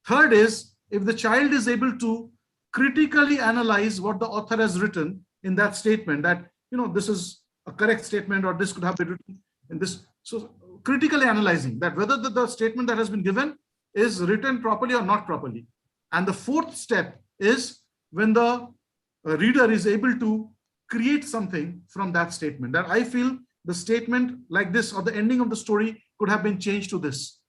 Third is, if the child is able to critically analyze what the author has written in that statement, that, this is a correct statement or this could have been written in this. So critically analyzing that whether the statement that has been given is written properly or not properly. And the fourth step is when the reader is able to create something from that statement, that I feel the statement like this or the ending of the story could have been changed to this.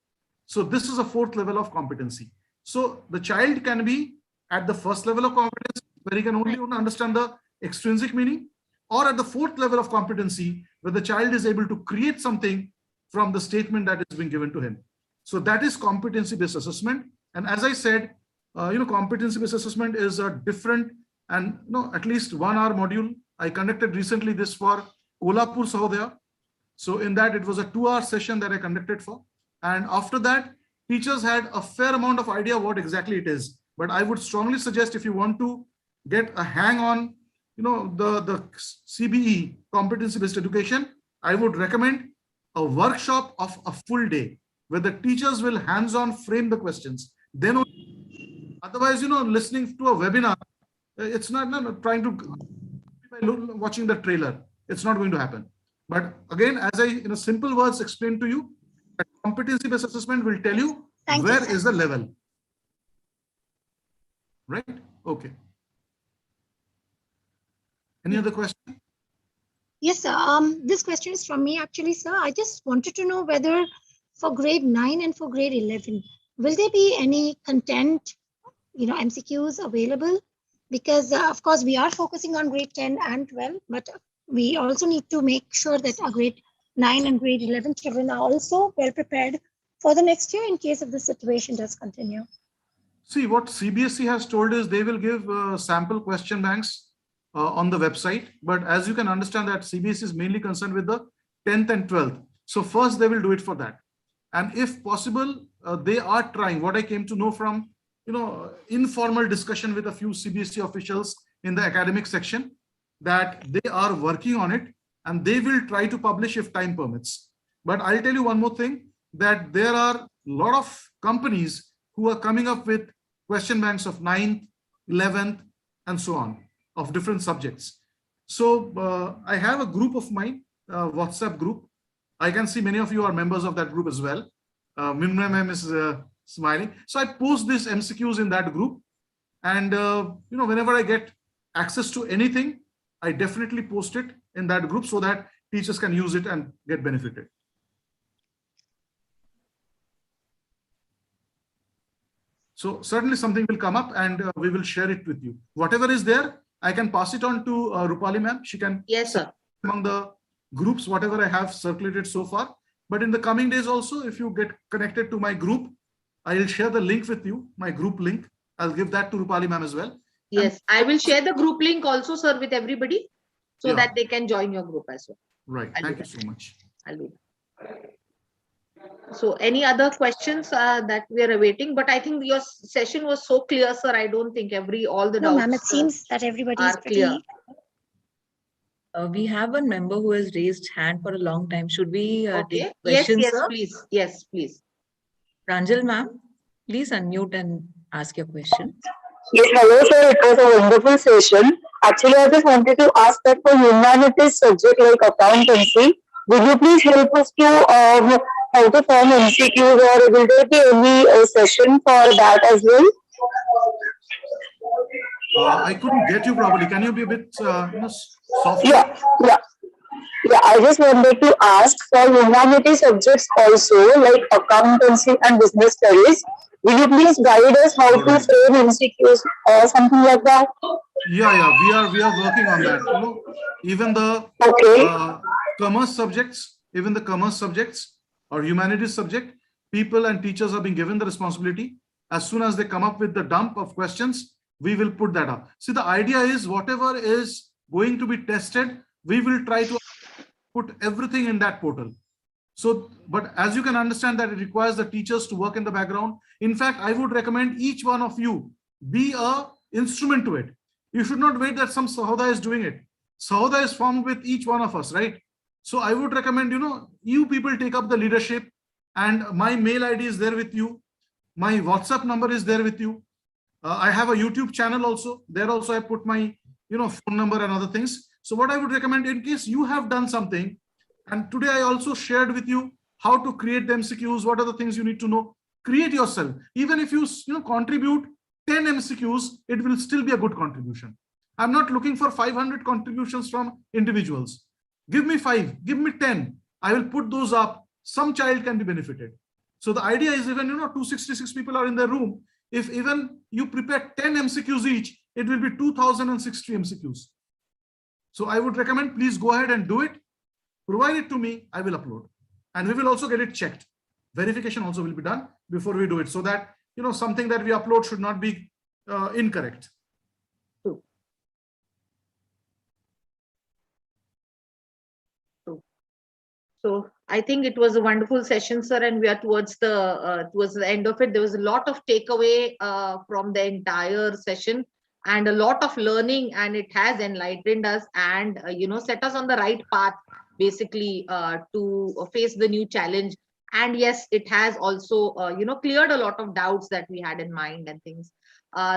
So this is a fourth level of competency. So the child can be at the first level of competence where he can only understand the extrinsic meaning, or at the fourth level of competency where the child is able to create something from the statement that is being given to him. So that is competency-based assessment. And as I said, competency-based assessment is a different and at least 1 hour module. I conducted recently this for Kolhapur Sahodaya. So in that, it was a 2-hour session that I conducted for. And after that, teachers had a fair amount of idea what exactly it is. But I would strongly suggest, if you want to get a hang on, the CBE, competency-based education, I would recommend a workshop of a full day where the teachers will hands-on frame the questions. Then, otherwise, listening to a webinar, it's not trying to watching the trailer. It's not going to happen. But again, as I in a simple words explained to you, competency-based assessment will tell you where is the level. Right? Okay. Any other question? Yes, sir. This question is from me actually, sir. I just wanted to know whether for grade 9 and for grade 11, will there be any content, MCQs available? Because of course we are focusing on grade 10 and 12, but we also need to make sure that our grade 9 and grade 11 children are also well prepared for the next year in case if the situation does continue. See, what CBSE has told is they will give sample question banks on the website. But as you can understand that CBSE is mainly concerned with the 10th and 12th. So first they will do it for that. And if possible, they are trying, what I came to know from, informal discussion with a few CBSE officials in the academic section, that they are working on it and they will try to publish if time permits. But I'll tell you one more thing, that there are a lot of companies who are coming up with question banks of 9th, 11th, and so on, of different subjects. So I have a group of mine, WhatsApp group. I can see many of you are members of that group as well. Mimra ma'am is smiling. So I post these MCQs in that group. And, whenever I get access to anything, I definitely post it in that group so that teachers can use it and get benefited. So certainly something will come up and we will share it with you. Whatever is there, I can pass it on to Rupali ma'am. She can, yes, sir, among the groups, whatever I have circulated so far. But in the coming days also, if you get connected to my group, I will share the link with you, my group link. I'll give that to Rupali ma'am as well. Yes, I will share the group link also, sir, with everybody so that they can join your group as well. Right. Thank you so much. I'll do that. So any other questions that we are awaiting? But I think your session was so clear, sir. I don't think all the doubts. No, ma'am, it seems that everybody is pretty clear. We have a member who has raised hand for a long time. Should we take Yes, questions, yes, sir? please. Yes, please. Pranjal ma'am, please unmute and ask your question. Yes, hello sir. It was a wonderful session. Actually, I just wanted to ask that for humanities subject like accountancy, would you please help us to how to form MCQs, or will there be any session for that as well? I couldn't get you properly. Can you be a bit soft? Yeah, I just wanted to ask for humanities subjects also like accountancy and business studies. Will you please guide us how to frame MCQs or something like that? Yeah, we are working on that. Even the commerce subjects or humanities subject, people and teachers are being given the responsibility. As soon as they come up with the dump of questions, we will put that up. See, the idea is whatever is going to be tested, we will try to put everything in that portal. So, but as you can understand that it requires the teachers to work in the background. In fact, I would recommend each one of you be an instrument to it. You should not wait that some Sahoda is doing it. Sahoda is formed with each one of us, right? So I would recommend, you people take up the leadership, and my mail ID is there with you. My WhatsApp number is there with you. I have a YouTube channel also. There also I put my, phone number and other things. So what I would recommend, in case you have done something, and today I also shared with you how to create the MCQs, what are the things you need to know, create yourself. Even if you, contribute 10 MCQs, it will still be a good contribution. I'm not looking for 500 contributions from individuals. Give me 5, give me 10. I will put those up. Some child can be benefited. So the idea is, even, 266 people are in the room. If even you prepare 10 MCQs each, it will be 2060 MCQs. So I would recommend, please go ahead and do it. Provide it to me, I will upload. And we will also get it checked. Verification also will be done before we do it, so that, something that we upload should not be incorrect. So I think it was a wonderful session, sir, and we are towards the end of it. There was a lot of takeaway from the entire session, and a lot of learning, and it has enlightened us and set us on the right path, basically, to face the new challenge. And yes, it has also cleared a lot of doubts that we had in mind and things.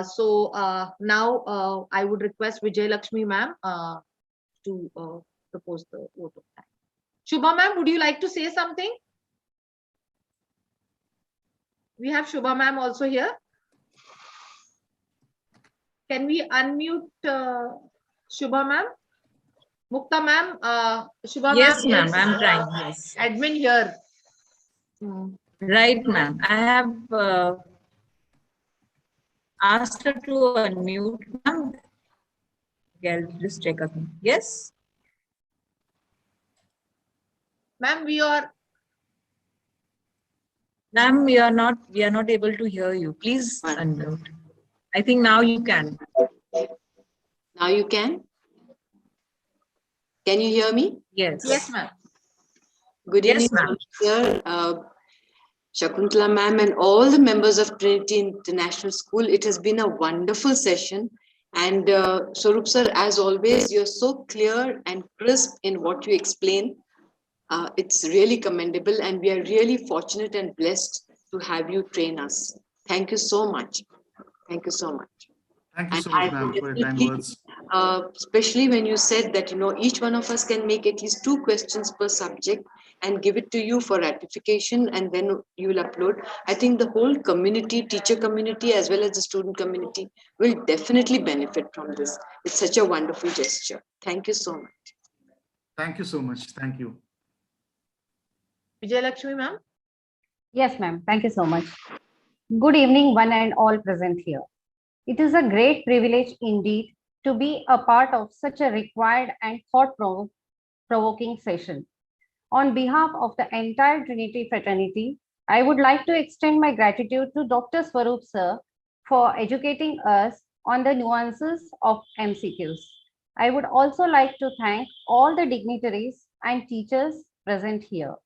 So now I would request Vijay Lakshmi ma'am to propose the vote of thanks. Shubha ma'am, would you like to say something? We have Shubha ma'am also here. Can we unmute Shubha ma'am? Mukta ma'am, Shubha ma'am. Yes, ma'am, I'm trying. Yes. Admin here. Right, ma'am. I have asked her to unmute, ma'am. Okay, I'll just check again. Yes. Ma'am, we are. Ma'am, we are not able to hear you. Please unmute. I think now you can. Now you can? Can you hear me? Yes. Yes, ma'am. Good evening, ma'am. Sir, Shakuntala ma'am, and all the members of Trinity International School. It has been a wonderful session. And SWARUP sir, as always, you're so clear and crisp in what you explain. It's really commendable, and we are really fortunate and blessed to have you train us. Thank you so much. Thank you so much. Thank you so much, ma'am, for your kind words. especially when you said that, each one of us can make at least 2 questions per subject and give it to you for ratification, and then you will upload. I think the whole community, teacher community, as well as the student community will definitely benefit from this. It's such a wonderful gesture. Thank you so much. Thank you so much. Thank you. Vijayalakshmi ma'am. Yes, ma'am. Thank you so much. Good evening, one and all present here. It is a great privilege indeed to be a part of such a required and thought-provoking session. On behalf of the entire Trinity fraternity, I would like to extend my gratitude to Dr. SWARUP sir for educating us on the nuances of MCQs. I would also like to thank all the dignitaries and teachers present here.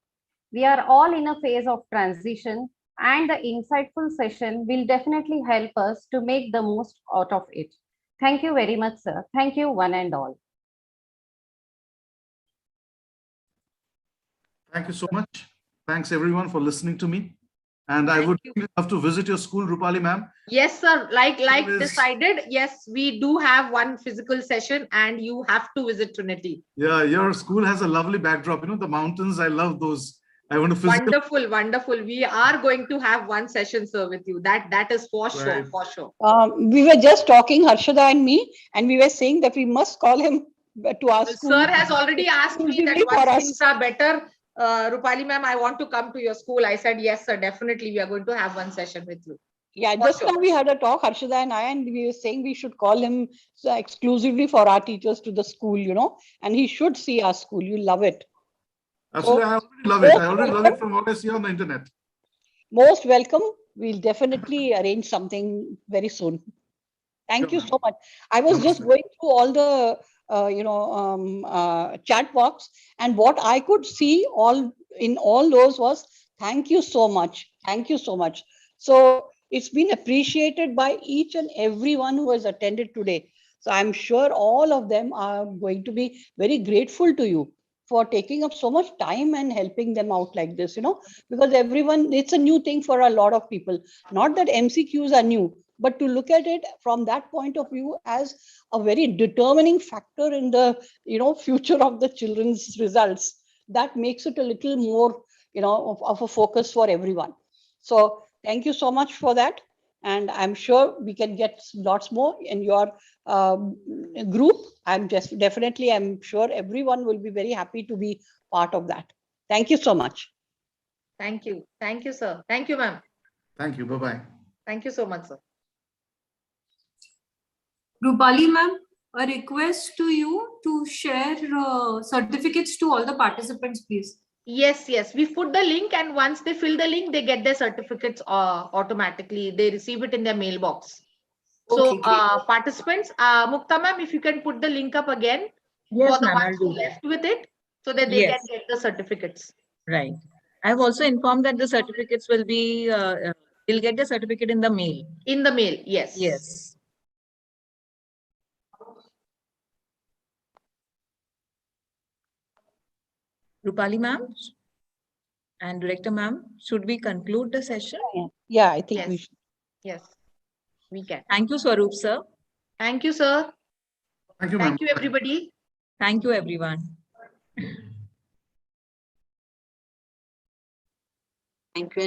We are all in a phase of transition, and the insightful session will definitely help us to make the most out of it. Thank you very much, sir. Thank you, one and all. Thank you so much. Thanks everyone for listening to me. And I would love to visit your school, Rupali ma'am. Yes, sir. Like decided, yes, we do have one physical session and you have to visit Trinity. Yeah, your school has a lovely backdrop. The mountains, I love those. I want to physically... Wonderful, wonderful. We are going to have one session, sir, with you. That is for sure, for sure. We were just talking, Harshada and me, and we were saying that we must call him to our school. Sir has already asked me that once things are better, Rupali ma'am, I want to come to your school. I said, yes, sir, definitely. We are going to have one session with you. Yeah, just now we had a talk, Harshada and I, and we were saying we should call him exclusively for our teachers to the school, and he should see our school. You love it. Absolutely, I already love it. I already love it from what I see on the internet. Most welcome. We'll definitely arrange something very soon. Thank you so much. I was just going through all the chat box, and what I could see in all those was thank you so much. Thank you so much. So it's been appreciated by each and everyone who has attended today. So I'm sure all of them are going to be very grateful to you for taking up so much time and helping them out like this, because it's a new thing for a lot of people. Not that MCQs are new, but to look at it from that point of view as a very determining factor in the future of the children's results, that makes it a little more of a focus for everyone. So thank you so much for that, and I'm sure we can get lots more in your group. I'm sure everyone will be very happy to be part of that. Thank you so much. Thank you, sir. Thank you, ma'am. Thank you. Bye-bye. Thank you so much, sir. Rupali ma'am, a request to you to share certificates to all the participants, please. Yes. We put the link, and once they fill the link, they get their certificates automatically. They receive it in their mailbox. So participants, Mukta ma'am, if you can put the link up again for the ones who left with it, so that they can get the certificates. Right. I've also informed that the certificates will be, they'll get the certificate in the mail. In the mail, yes. Yes. Rupali ma'am and Director ma'am, should we conclude the session? Yeah, I think we should. Yes, we can. Thank you, Swarup sir. Thank you, sir. Thank you, ma'am. Thank you, everybody. Thank you, everyone. Thank you.